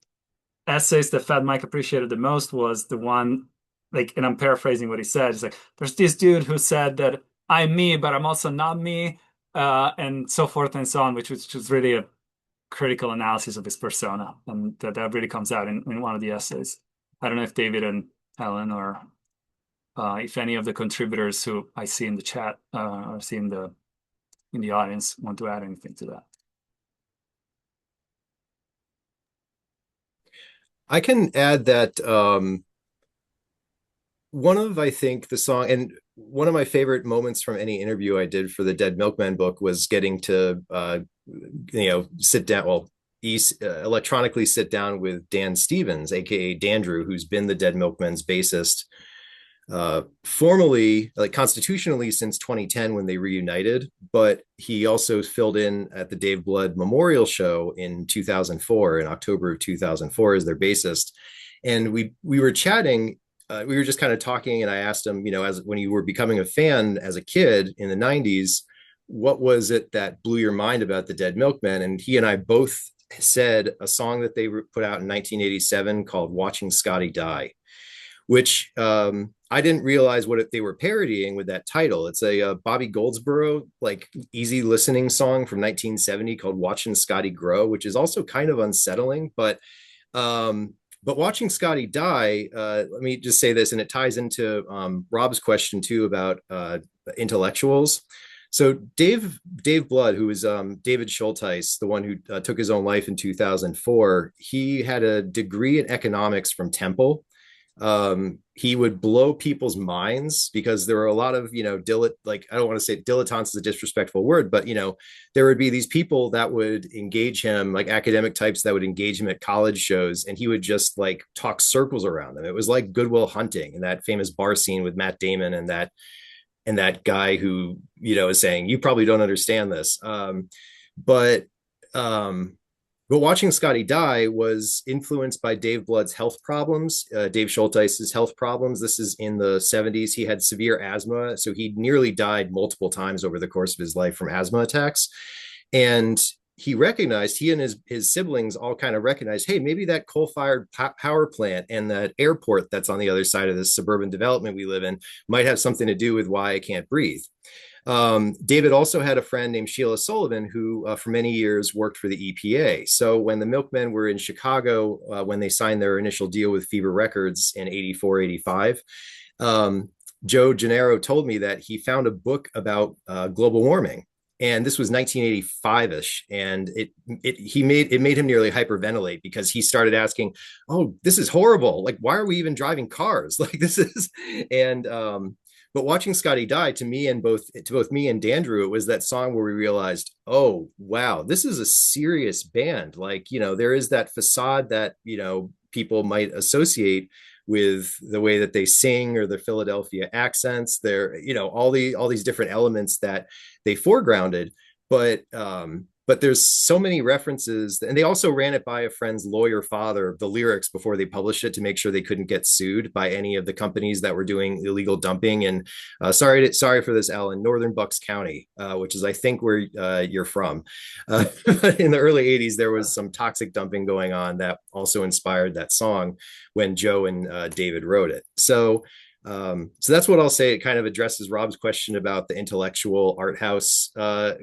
essays that Fat Mike appreciated the most was the one, like, and I'm paraphrasing what he said. It's like, there's this dude who said that I'm me, but I'm also not me, and so forth and so on, which was really a critical analysis of his persona, and that really comes out in one of the essays. I don't know if David and Helen, or if any of the contributors who I see in the chat or see in the audience want to add anything to that. I can add that I think the song, and one of my favorite moments from any interview I did for the Dead Milkmen book was getting to, sit down, electronically sit down with Dan Stevens, aka Dandrew, who's been the Dead Milkmen's bassist formally, like constitutionally, since 2010 when they reunited, but he also filled in at the Dave Blood Memorial Show in 2004, in October of 2004, as their bassist. And we were chatting, we were just kind of talking, and I asked him, as when you were becoming a fan as a kid in the 90s, what was it that blew your mind about the Dead Milkmen? And he and I both said a song that they put out in 1987 called Watching Scotty Die, which I didn't realize what they were parodying with that title. It's a Bobby Goldsboro, like, easy listening song from 1970 called Watching Scotty Grow, which is also kind of unsettling. But Watching Scotty Die, let me just say this, and it ties into Rob's question too about intellectuals. So Dave Blood, who was David Schulteis, the one who took his own life in 2004, he had a degree in economics from Temple. He would blow people's minds because there were a lot of, I don't want to say dilettantes is a disrespectful word, but, there would be these people that would engage him, like academic types that would engage him at college shows, and he would just like talk circles around them. It was like Good Will Hunting and that famous bar scene with Matt Damon and that guy who, is saying, you probably don't understand this. But Watching Scotty Die was influenced by Dave Blood's health problems, Dave Schulteis's health problems. This is in the 70s. He had severe asthma, so he nearly died multiple times over the course of his life from asthma attacks. And he and his siblings all kind of recognized, hey, maybe that coal-fired power plant and that airport that's on the other side of this suburban development we live in might have something to do with why I can't breathe. David also had a friend named Sheila Sullivan who for many years worked for the EPA. So when the Milkmen were in Chicago, when they signed their initial deal with Fever Records in 84, 85, Joe Gennaro told me that he found a book about global warming. And this was 1985-ish, and it made him nearly hyperventilate because he started asking, "Oh, this is horrible! Like, why are we even driving cars? Like, this is..." And but Watching Scotty Die, to both me and Dandrew, it was that song where we realized, oh wow, this is a serious band. Like, there is that facade that people might associate with the way that they sing or the Philadelphia accents. There, all these different elements that they foregrounded. But but there's so many references, and they also ran it by a friend's lawyer father, the lyrics, before they published it to make sure they couldn't get sued by any of the companies that were doing illegal dumping. And sorry for this, Alan, Northern Bucks County, which is I think where you're from. In the early 80s, there was some toxic dumping going on that also inspired that song when Joe and David wrote it. So that's what I'll say. It kind of addresses Rob's question about the intellectual art house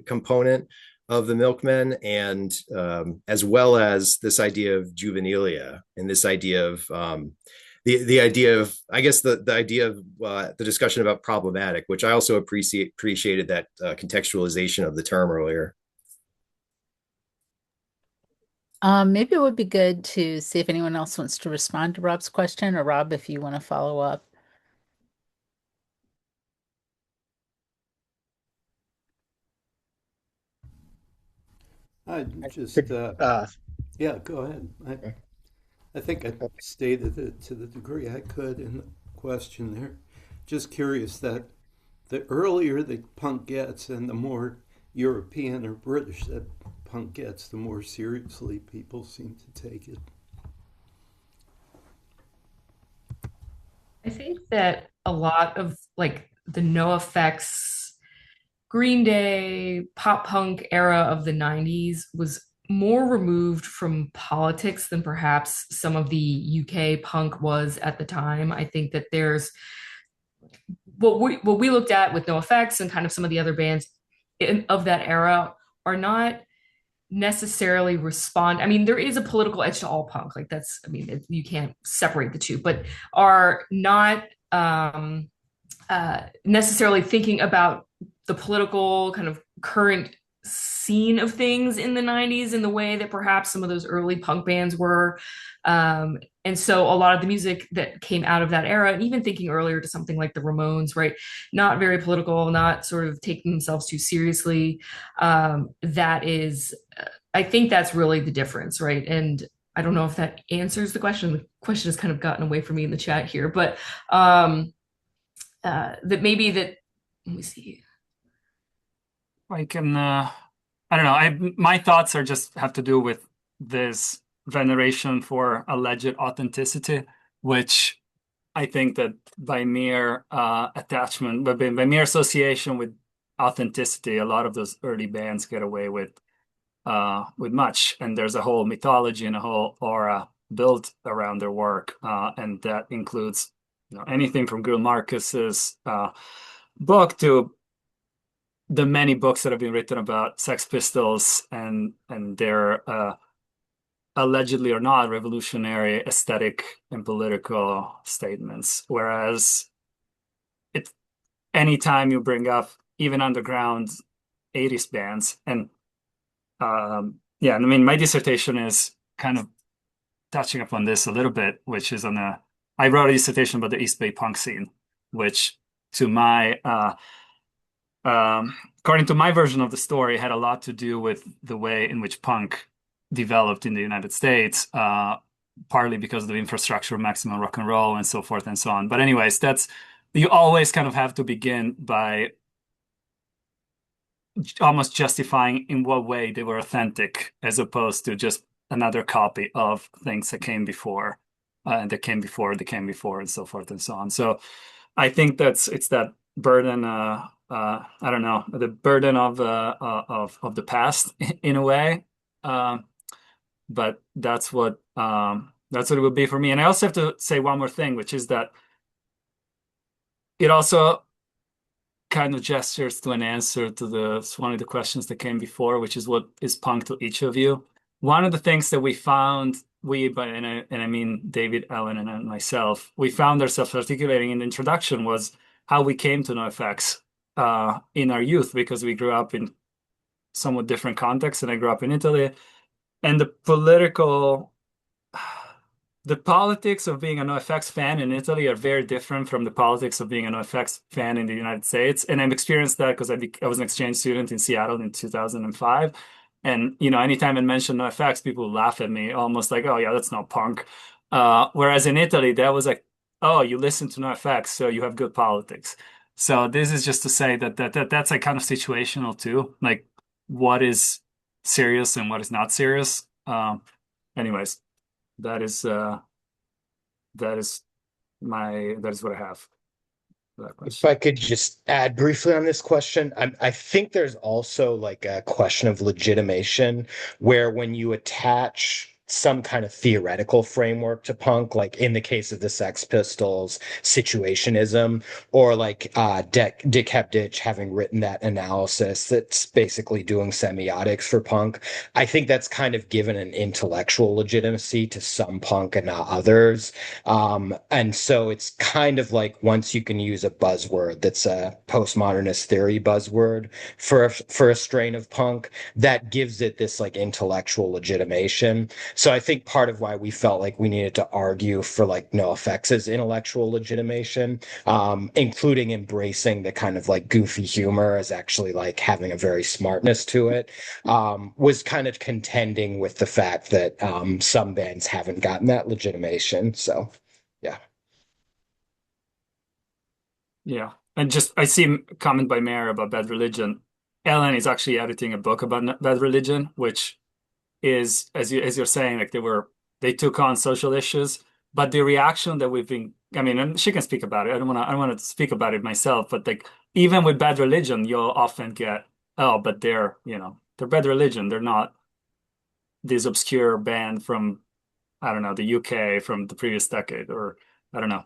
component of the Milkmen, and as well as this idea of juvenilia and this idea of the idea of, I guess, the idea of the discussion about problematic, which I also appreciated that contextualization of the term earlier. Maybe it would be good to see if anyone else wants to respond to Rob's question, or Rob, if you want to follow up. I just, yeah, go ahead. I think I stated it to the degree I could in the question there. Just curious that the earlier the punk gets and the more European or British that punk gets, the more seriously people seem to take it. I think that a lot of like the NOFX, Green Day, pop punk era of the 90s was more removed from politics than perhaps some of the UK punk was at the time. I think that there's what we looked at with NOFX and kind of some of the other bands of that era are not necessarily respond. I mean, there is a political edge to all punk. Like that's, I mean, you can't separate the two, but are not necessarily thinking about the political kind of current scene of things in the 90s in the way that perhaps some of those early punk bands were. And so a lot of the music that came out of that era, and even thinking earlier to something like the Ramones, right? Not very political, not sort of taking themselves too seriously. That is, I think that's really the difference, right? And I don't know if that answers the question. The question has kind of gotten away from me in the chat here, but that maybe that, let me see. I can, I don't know. My thoughts are just have to do with this veneration for alleged authenticity, which I think that by mere attachment, but by mere association with authenticity, a lot of those early bands get away with much. And there's a whole mythology and a whole aura built around their work, and that includes, you know, anything from Gil Marcus's book to the many books that have been written about Sex Pistols and their allegedly or not revolutionary aesthetic and political statements. Whereas anytime you bring up even underground 80s bands, and yeah, I mean, my dissertation is kind of touching upon this a little bit, which is I wrote a dissertation about the East Bay punk scene, which to my according to my version of the story, had a lot to do with the way in which punk developed in the United States, partly because of the infrastructure of maximum rock and roll and so forth and so on. But anyways, you always kind of have to begin by almost justifying in what way they were authentic, as opposed to just another copy of things that came before, and that came before, and so forth and so on. So I think it's that burden. I don't know, the burden of the past in a way, but that's what it would be for me. And I also have to say one more thing, which is that it also kind of gestures to an answer to one of the questions that came before, which is what is punk to each of you. One of the things that we found, and I mean David, Ellen, and myself, we found ourselves articulating in the introduction was how we came to NOFX in our youth, because we grew up in somewhat different contexts, and I grew up in Italy, and the politics of being a NOFX fan in Italy are very different from the politics of being a NOFX fan in the United States. And I've experienced that because I was an exchange student in Seattle in 2005. And, you know, anytime I mention NOFX, people laugh at me almost like, oh, yeah, that's not punk. Whereas in Italy, that was like, oh, you listen to NOFX, so you have good politics. So this is just to say that that's like kind of situational too. Like, what is serious and what is not serious. Anyways, that is that is what I have for that If question. I could just add briefly on this question, I think there's also like a question of legitimation where when you attach some kind of theoretical framework to punk, like in the case of the Sex Pistols, situationism, or like Dick Hebditch having written that analysis that's basically doing semiotics for punk. I think that's kind of given an intellectual legitimacy to some punk and not others. And so it's kind of like once you can use a buzzword that's a postmodernist theory buzzword for a strain of punk, that gives it this like intellectual legitimation. So I think part of why we felt like we needed to argue for like NoFX's intellectual legitimation, including embracing the kind of like goofy humor as actually like having a very smartness to it, was kind of contending with the fact that some bands haven't gotten that legitimation. So yeah. Yeah. And just I see a comment by Mayor about Bad Religion. Ellen is actually editing a book about Bad Religion, which is as you're saying, like they took on social issues, but the reaction that we've been, I mean, and she can speak about it. I don't want to speak about it myself, but like even with Bad Religion, you'll often get, oh, but they're Bad Religion. They're not this obscure band from, I don't know, the UK from the previous decade, or I don't know.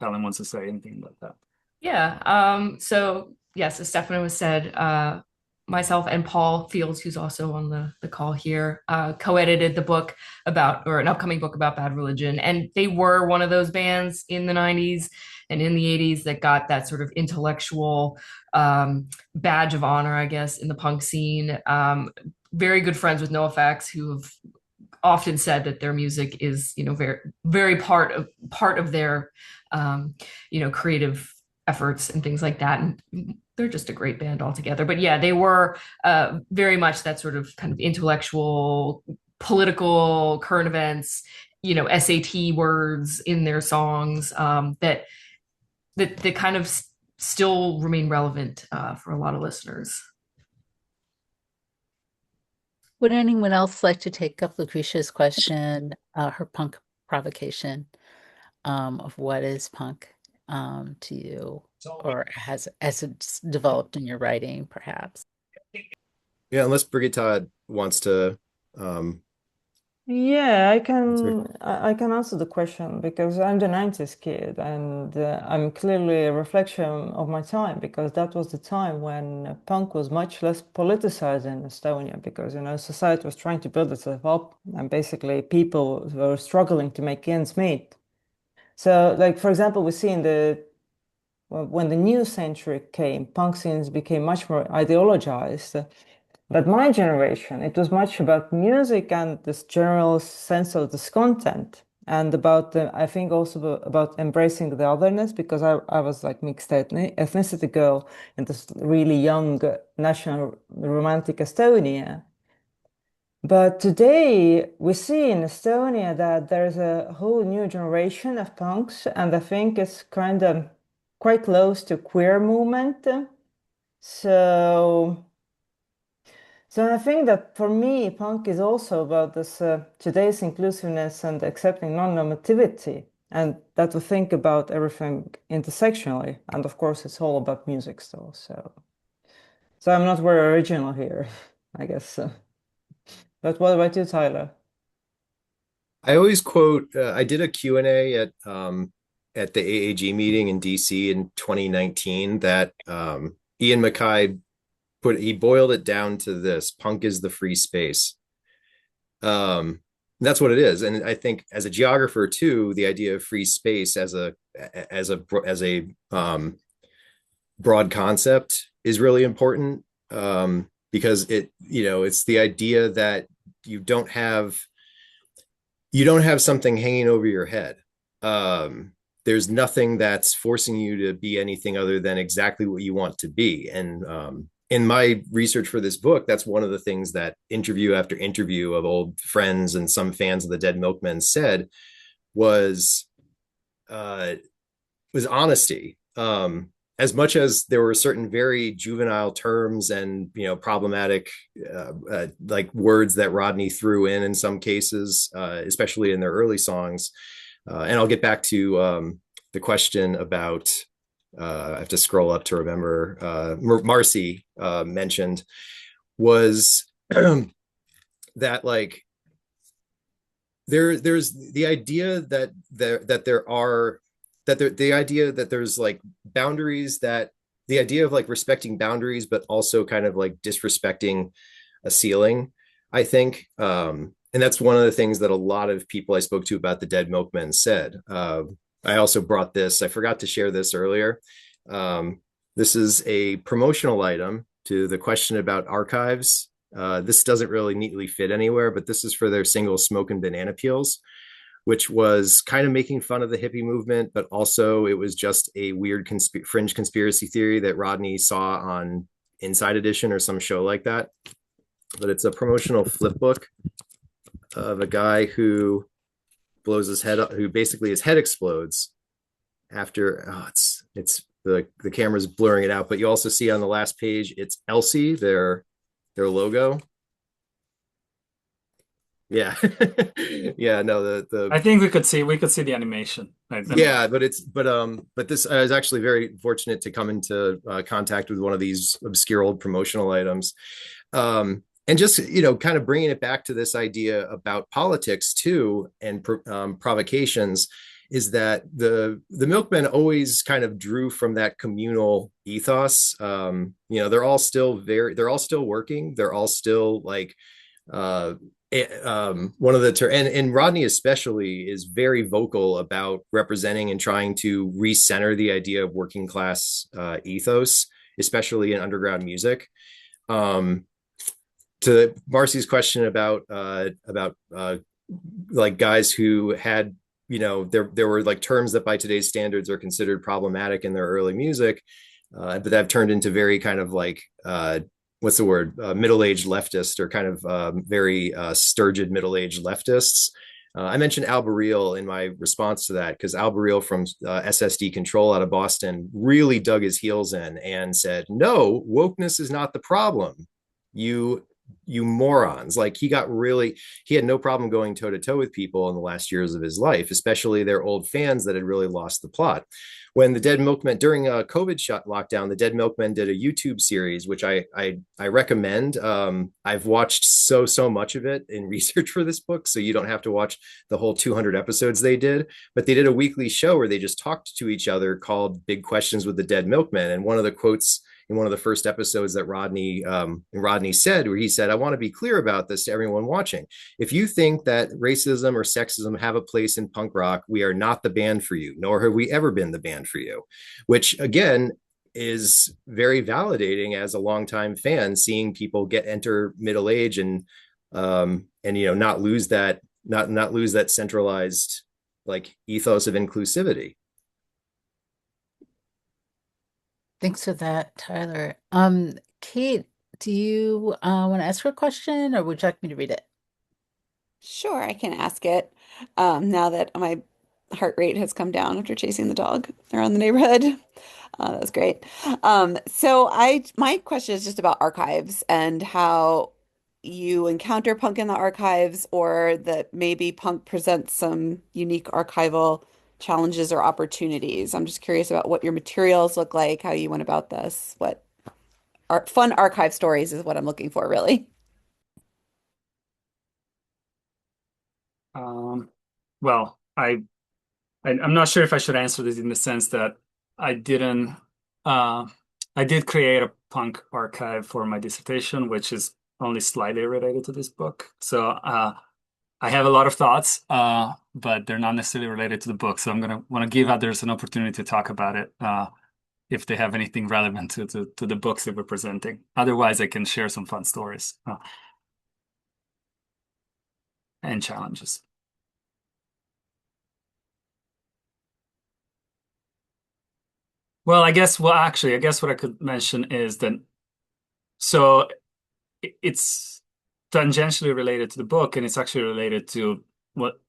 Ellen wants to say anything about that. Yeah. So yes, as Stefano has said, myself and Paul Fields, who's also on the call here, co-edited the book about, or an upcoming book about Bad Religion. And they were one of those bands in the 90s and in the 80s that got that sort of intellectual badge of honor, I guess, in the punk scene. Very good friends with NoFX, who have often said that their music is, very, very part of their, creative efforts and things like that. And they're just a great band altogether. But yeah, they were very much that sort of kind of intellectual, political, current events, SAT words in their songs that kind of still remain relevant for a lot of listeners. Would anyone else like to take up Lucretia's question, her punk provocation, of what is punk to you, or as it's developed in your writing, perhaps? Yeah, unless Brigitta wants to. Yeah, I can answer the question because I'm the 90s kid and I'm clearly a reflection of my time because that was the time when punk was much less politicized in Estonia because, society was trying to build itself up and basically people were struggling to make ends meet. So, like, for example, we see when the new century came, punk scenes became much more ideologized. But my generation, it was much about music and this general sense of this content and about I think also about embracing the otherness because I was like mixed ethnicity girl in this really young national romantic Estonia. But today we see in Estonia that there's a whole new generation of punks, and I think it's kind of quite close to queer movement. So, so I think that for me, punk is also about this today's inclusiveness and accepting non-normativity, and that we think about everything intersectionally. And of course, it's all about music still. So I'm not very original here, I guess. But what about you, Tyler? I always quote. I did a Q&A at the AAG meeting in DC in 2019 that J.M.K.E. he boiled it down to this: punk is the free space. That's what it is, and I think as a geographer too, the idea of free space as a broad concept is really important because it's the idea that you don't have something hanging over your head. There's nothing that's forcing you to be anything other than exactly what you want to be. And in my research for this book, that's one of the things that interview after interview of old friends and some fans of the Dead Milkmen said was honesty. And as much as there were certain very juvenile terms and problematic like words that Rodney threw in some cases, especially in their early songs, and I'll get back to the question about I have to scroll up to remember Marcy mentioned was that like there's the idea that the idea that there's like boundaries, that the idea of like respecting boundaries but also kind of like disrespecting a ceiling, I think, and that's one of the things that a lot of people I spoke to about the Dead Milkmen said. I also brought this, I forgot to share this earlier. This is a promotional item to the question about archives. This doesn't really neatly fit anywhere, but this is for their single Smokin' Banana Peels, which was kind of making fun of the hippie movement, but also it was just a weird fringe conspiracy theory that Rodney saw on Inside Edition or some show like that. But it's a promotional flip book of a guy who blows his head up, who basically his head explodes after, it's the camera's blurring it out, but you also see on the last page, it's Elsie, their logo. Yeah. Yeah, no, the I think we could see the animation. Yeah, but this, I was actually very fortunate to come into contact with one of these obscure old promotional items. And just, kind of bringing it back to this idea about politics too, and provocations, is that the Milkmen always kind of drew from that communal ethos. They're all still working. They're all still like, one of the and Rodney especially is very vocal about representing and trying to recenter the idea of working class ethos, especially in underground music. To Marcy's question about like guys who had, there were like terms that by today's standards are considered problematic in their early music, but that have turned into very kind of like what's the word, middle-aged leftist, or kind of very sturgid middle-aged leftists. I mentioned Al Bareil in my response to that, because Al Bareil from SSD Control out of Boston really dug his heels in and said, no, wokeness is not the problem. You morons. Like he had no problem going toe to toe with people in the last years of his life, especially their old fans that had really lost the plot. When the Dead Milkmen, during a COVID lockdown, the Dead Milkmen did a YouTube series, which I recommend. I've watched so much of it in research for this book, so you don't have to watch the whole 200 episodes they did. But they did a weekly show where they just talked to each other called Big Questions with the Dead Milkmen. And one of the quotes in one of the first episodes that Rodney said, where he said, I want to be clear about this to everyone watching. If you think that racism or sexism have a place in punk rock, we are not the band for you, nor have we ever been the band for you, which again is very validating as a longtime fan, seeing people enter middle age and not lose that centralized like ethos of inclusivity. Thanks for that, Tyler. Kate, do you want to ask her a question, or would you like me to read it? Sure, I can ask it. Now that my heart rate has come down after chasing the dog around the neighborhood. That was great. My question is just about archives and how you encounter punk in the archives, or that maybe punk presents some unique archival challenges or opportunities. I'm just curious about what your materials look like, how you went about this, what fun archive stories is what I'm looking for, really. Well, I'm not sure if I should answer this in the sense that I did create a punk archive for my dissertation, which is only slightly related to this book. So I have a lot of thoughts, but they're not necessarily related to the book. So I'm gonna want to give others an opportunity to talk about it if they have anything relevant to the books that we're presenting. Otherwise, I can share some fun stories and challenges. Well, I guess what I could mention is that, so it's tangentially related to the book, and it's actually related to what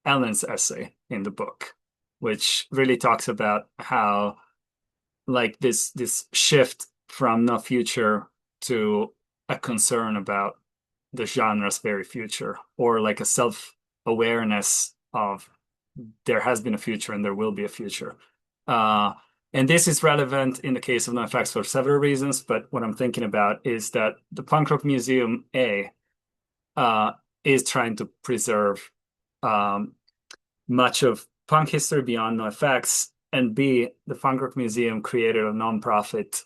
Ellen's essay in the book, which really talks about how like this shift from no future to a concern about the genre's very future, or like a self-awareness of there has been a future and there will be a future. And this is relevant in the case of NOFX for several reasons, but what I'm thinking about is that the Punk Rock Museum, is trying to preserve much of punk history beyond NOFX, and B, the Punk Rock Museum created a nonprofit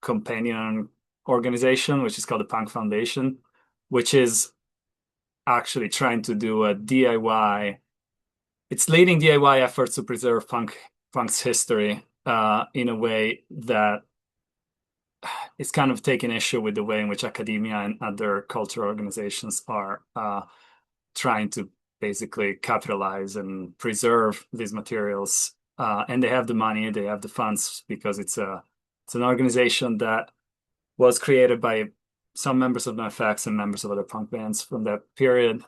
companion organization, which is called the Punk Foundation, which is actually trying to do a DIY. It's leading DIY efforts to preserve punk's history in a way that is kind of taking issue with the way in which academia and other cultural organizations are trying to basically capitalize and preserve these materials. And they have the money, they have the funds, because it's an organization that was created by some members of NOFX and members of other punk bands from that period.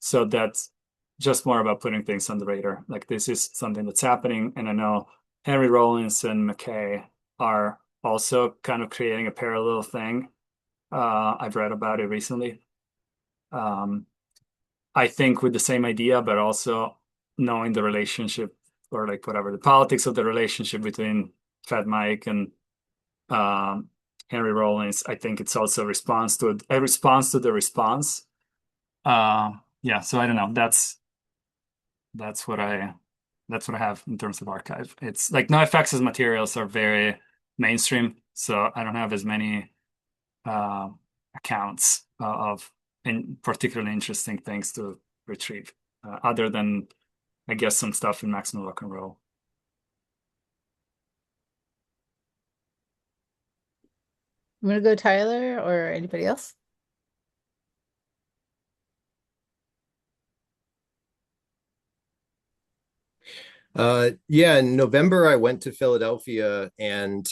So that's just more about putting things on the radar. Like, this is something that's happening, and I know Henry Rollins and J.M.K.E are also kind of creating a parallel thing. I've read about it recently. I think with the same idea, but also knowing the relationship, or like whatever, the politics of the relationship between Fat Mike and Henry Rollins. I think it's also a response to the response. Yeah, so I don't know. That's what I have in terms of archive. It's like NOFX's materials are very mainstream, so I don't have as many accounts of particularly interesting things to retrieve, other than, I guess, some stuff in Maximum Rock and Roll. I'm gonna go Tyler or anybody else. Yeah, in November I went to Philadelphia and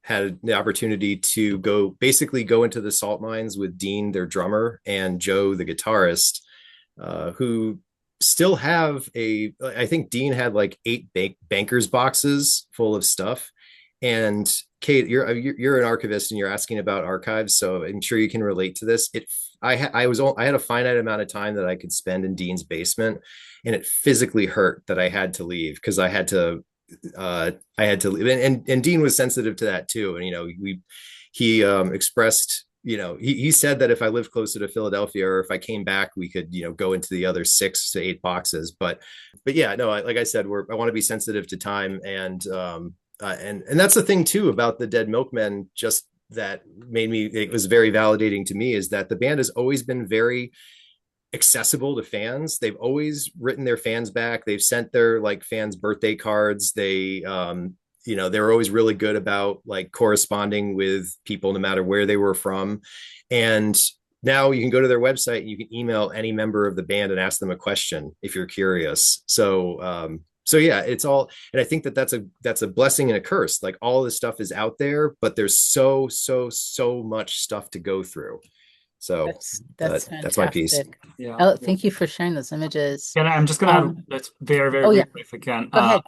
had the opportunity to go into the salt mines with Dean, their drummer, and Joe, the guitarist, who still have I think Dean had like 8 bankers boxes full of stuff. And Kate, you're an archivist and you're asking about archives, so I'm sure you can relate to this. I had a finite amount of time that I could spend in Dean's basement, and it physically hurt that I had to leave, because I had to leave. And Dean was sensitive to that too. And he expressed, he said that if I lived closer to Philadelphia, or if I came back, we could go into the other 6 to 8 boxes. But yeah, no, like I said, I want to be sensitive to time, and that's the thing too about the Dead Milkmen. Just that it was very validating to me, is that the band has always been very accessible to fans. They've always written their fans back. They've sent their fans birthday cards. They they're always really good about corresponding with people no matter where they were from. And now you can go to their website and you can email any member of the band and ask them a question if you're curious. So yeah, it's all, and I think that's a blessing and a curse. Like, all this stuff is out there, but there's so much stuff to go through. So that's my piece. Yeah. Thank you for sharing those images. And I'm just gonna that's very briefly, if I can. Go ahead.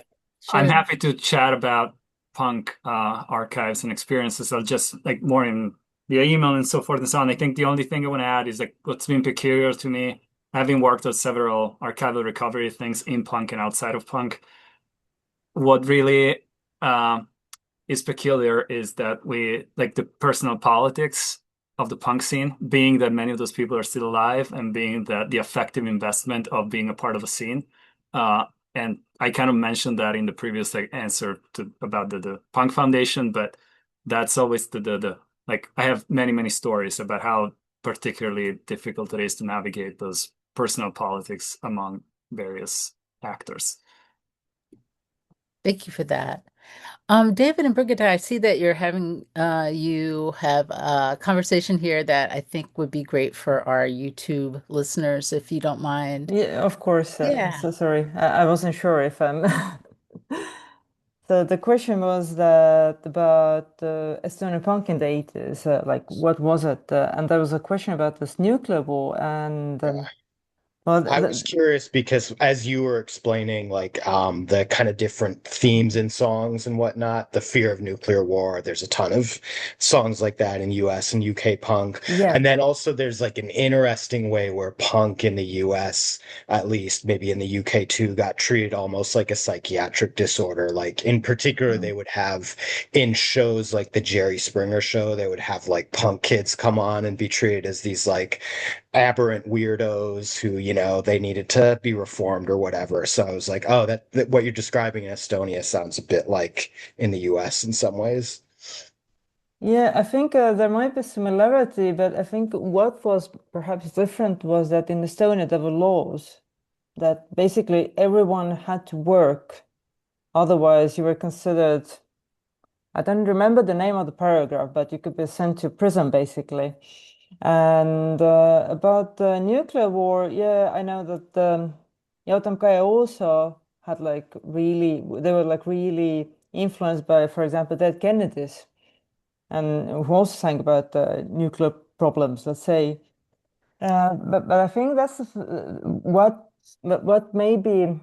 Sure. I'm happy to chat about punk archives and experiences. I'll just more in via email and so forth and so on. I think the only thing I want to add is what's been peculiar to me, having worked on several archival recovery things in punk and outside of punk. What really is peculiar is that we the personal politics of the punk scene, being that many of those people are still alive, and being that the effective investment of being a part of a scene. And I kind of mentioned that in the previous answer about the Punk Foundation, but that's always the I have many stories about how particularly difficult it is to navigate those personal politics among various actors. Thank you for that. David and Brigitta, I see that you have a conversation here that I think would be great for our YouTube listeners, if you don't mind. Yeah, of course. Yeah. So sorry, I wasn't sure if I'm. So the question was about Estonian punk in the 80s, what was it? And there was a question about this nuclear war, and Well, I was curious because as you were explaining, like the kind of different themes in songs and whatnot, the fear of nuclear war, there's a ton of songs like that in US and UK punk. yeah. And then also there's like an interesting way where punk in the US, at least maybe in the UK too, got treated almost like a psychiatric disorder. Like in particular, they would have in shows like the Jerry Springer show, they would have like punk kids come on and be treated as these like aberrant weirdos who, they needed to be reformed or whatever. So I was like, oh, that what you're describing in Estonia sounds a bit like in the US in some ways. Yeah, I think there might be similarity, but I think what was perhaps different was that in Estonia there were laws that basically everyone had to work. Otherwise, you were considered, I don't remember the name of the paragraph, but you could be sent to prison basically. And about the nuclear war, yeah, I know that J.M.K.E also had they were like really influenced by, for example, Dead Kennedys, and who also sang about nuclear problems, let's say. But I think that's what maybe.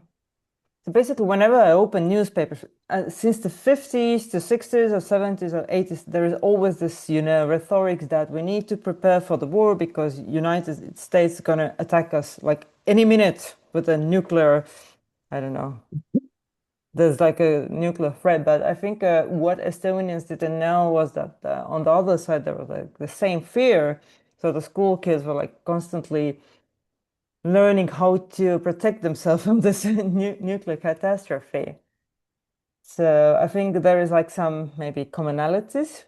So basically, whenever I open newspapers, since the 50s to 60s or 70s or 80s, there is always this, rhetoric that we need to prepare for the war because United States is going to attack us like any minute with a nuclear, I don't know, there's like a nuclear threat. But I think what Estonians didn't know was that on the other side, there was like the same fear. So the school kids were like constantly learning how to protect themselves from this nuclear catastrophe. So I think there is like some maybe commonalities,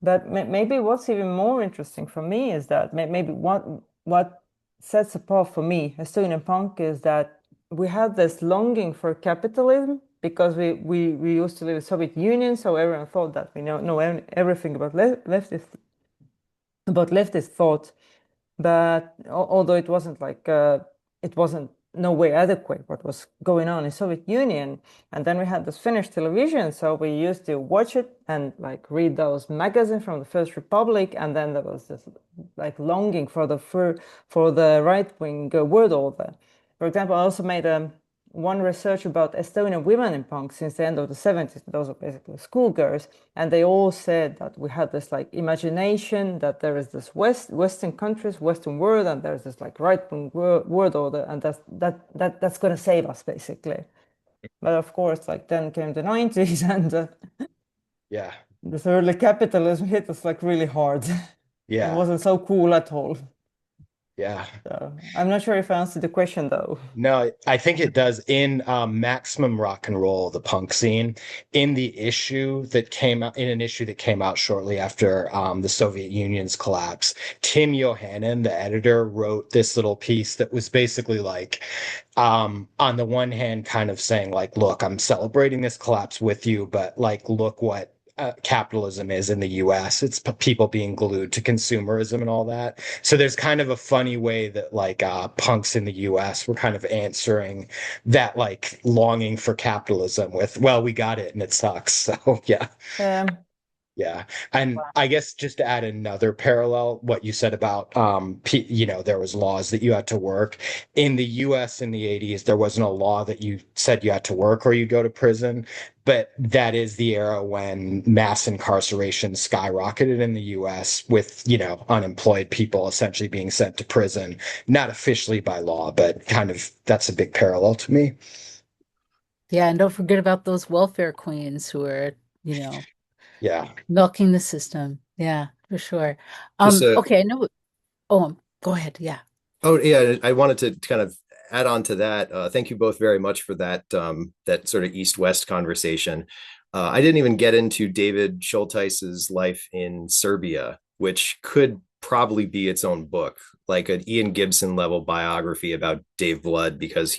but maybe what's even more interesting for me is that maybe what sets apart for me Estonian punk is that we had this longing for capitalism because we used to live in the Soviet Union, so everyone thought that we know everything about leftist thought. But although it wasn't it wasn't no way adequate what was going on in Soviet Union, and then we had this Finnish television, so we used to watch it and like read those magazines from the First Republic, and then there was this like longing for the right-wing word order. For example, I also made one research about Estonian women in punk since the end of the 70s. Those are basically schoolgirls. And they all said that we had this like imagination that there is this Western countries, Western world, and there's this like right-wing world order, and that's going to save us basically. But of course, like then came the 90s and Yeah. this early capitalism hit us like really hard. Yeah. It wasn't so cool at all. Yeah. So I'm not sure if I answered the question though. No, I think it does in Maximum Rock and Roll, the punk scene, in the issue that came out in an issue that came out shortly after the Soviet Union's collapse. Tim Yohannan, the editor, wrote this little piece that was basically like on the one hand, kind of saying like, look, I'm celebrating this collapse with you, but like, look what capitalism is in the US. It's people being glued to consumerism and all that. So there's kind of a funny way that like punks in the US were kind of answering that like longing for capitalism with, well, we got it and it sucks. So yeah. Yeah. And I guess just to add another parallel, what you said about, there was laws that you had to work. In the US in the 80s, there wasn't a law that you said you had to work or you go to prison. But that is the era when mass incarceration skyrocketed in the US with, unemployed people essentially being sent to prison, not officially by law, but kind of that's a big parallel to me. Yeah, and don't forget about those welfare queens who are, Yeah. milking the system. Yeah, for sure. Just Okay, I know. Oh, go ahead. Yeah. Oh yeah, I wanted to kind of add on to that. Thank you both very much for that sort of East-West conversation. I didn't even get into David Schulteis's life in Serbia, which could probably be its own book, like an Ian Gibson level biography about Dave Blood, because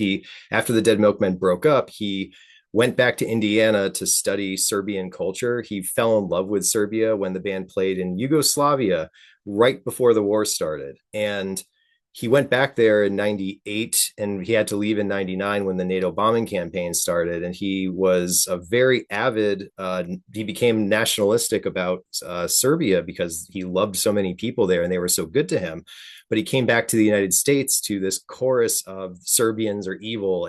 after the Dead Milkmen broke up, he went back to Indiana to study Serbian culture. He fell in love with Serbia when the band played in Yugoslavia right before the war started. And he went back there in 98 and he had to leave in 99 when the NATO bombing campaign started. And he was a very avid, he became nationalistic about Serbia because he loved so many people there and they were so good to him. But he came back to the United States to this chorus of Serbians are evil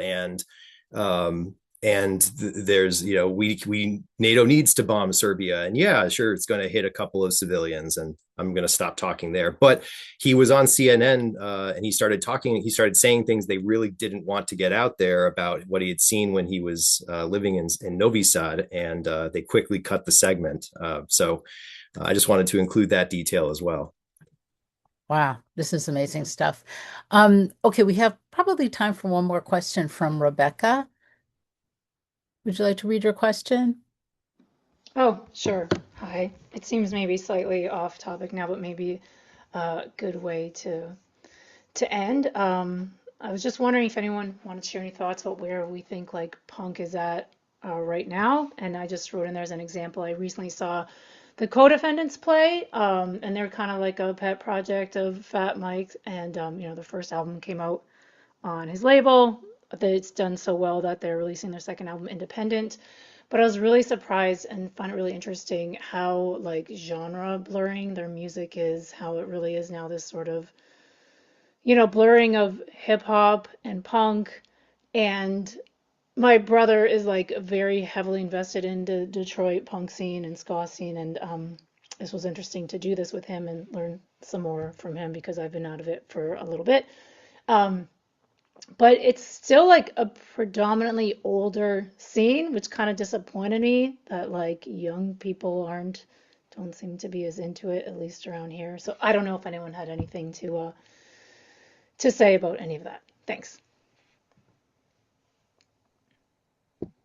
there's we NATO needs to bomb Serbia, and yeah, sure, it's going to hit a couple of civilians, and I'm going to stop talking there. But he was on CNN and he started saying things they really didn't want to get out there about what he had seen when he was living in Novi Sad, and they quickly cut the segment. So I just wanted to include that detail as well. Wow, this is amazing stuff. Okay, we have probably time for one more question from Rebecca. Would you like to read your question? Oh, sure. Hi. It seems maybe slightly off topic now, but maybe a good way to end. I was just wondering if anyone wanted to share any thoughts about where we think like punk is at right now. And I just wrote in there as an example. I recently saw the Co-Defendants play, and they're kind of like a pet project of Fat Mike. And the first album came out on his label. It's done so well that they're releasing their second album independent. But I was really surprised and found it really interesting how like genre blurring their music is, how it really is now this sort of, blurring of hip hop and punk. And my brother is like very heavily invested in the Detroit punk scene and ska scene, and this was interesting to do this with him and learn some more from him because I've been out of it for a little bit. Um, but it's still like a predominantly older scene, which kind of disappointed me that like young people don't seem to be as into it, at least around here. So I don't know if anyone had anything to say about any of that. Thanks.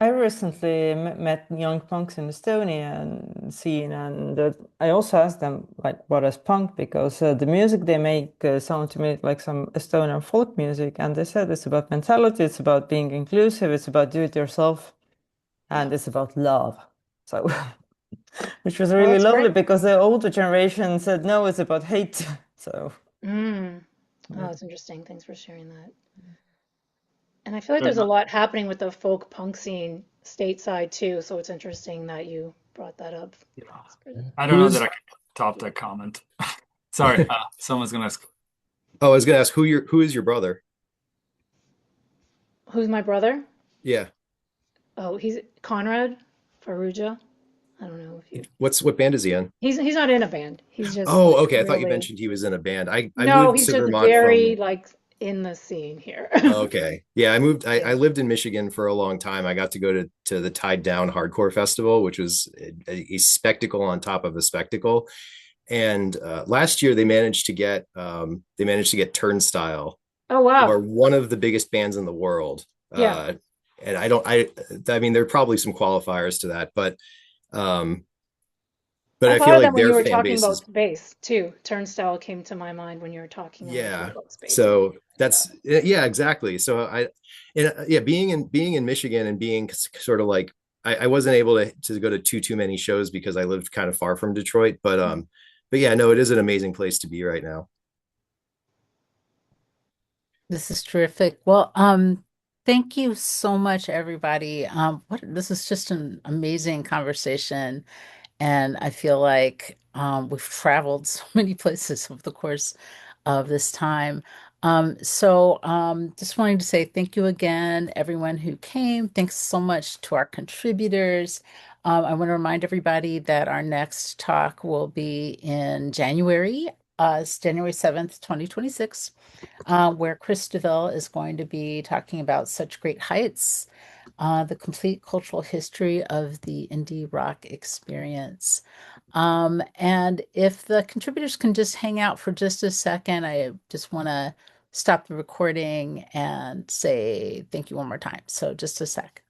I recently met young punks in Estonia and scene, and I also asked them like, what is punk? Because the music they make sound to me like some Estonian folk music, and they said it's about mentality, it's about being inclusive, it's about do it yourself, and it's about love. So, which was really lovely great. because the older generation said no, it's about hate. So, Oh, that's interesting. Thanks for sharing that. And I feel like there's a lot happening with the folk punk scene stateside too, so it's interesting that you brought that up. Yeah. I don't know that I can top that comment. Sorry, someone's gonna ask. Oh, I was gonna ask who is your brother? Who's my brother? Yeah. Oh, he's Conrad Faruja. I don't know if you. What band is he in? He's not in a band. He's just Oh, like okay. I thought you really. mentioned he was in a band. I No, moved he's to just Vermont very from. like in the scene here. Okay. Yeah, I moved. I Yeah. lived in Michigan for a long time. I got to go to the Tied Down Hardcore Festival, which was a spectacle on top of a spectacle. And last year they managed to get Turnstile, Oh who are wow. one of the biggest bands in the world. Yeah. And I mean, there are probably some qualifiers to that, um, but I I thought feel of them like when their you were fan talking base is. about space too. Turnstile came to my mind when you were talking a little bit Yeah. about space. So that's yeah, exactly. So yeah, being in Michigan and being sort of like I wasn't able to go to too many shows because I lived kind of far from Detroit, but yeah, no, it is an amazing place to be right now. This is terrific. Well, thank you so much, everybody. This is just an amazing conversation. And I feel like we've traveled so many places over the course of this time. Just wanting to say thank you again, everyone who came. Thanks so much to our contributors. I want to remind everybody that our next talk will be in January. It's January 7th, 2026, where Chris DeVille is going to be talking about Such Great Heights, the complete cultural history of the indie rock experience. And if the contributors can just hang out for just a second, I just want to stop the recording and say thank you one more time. So just a sec.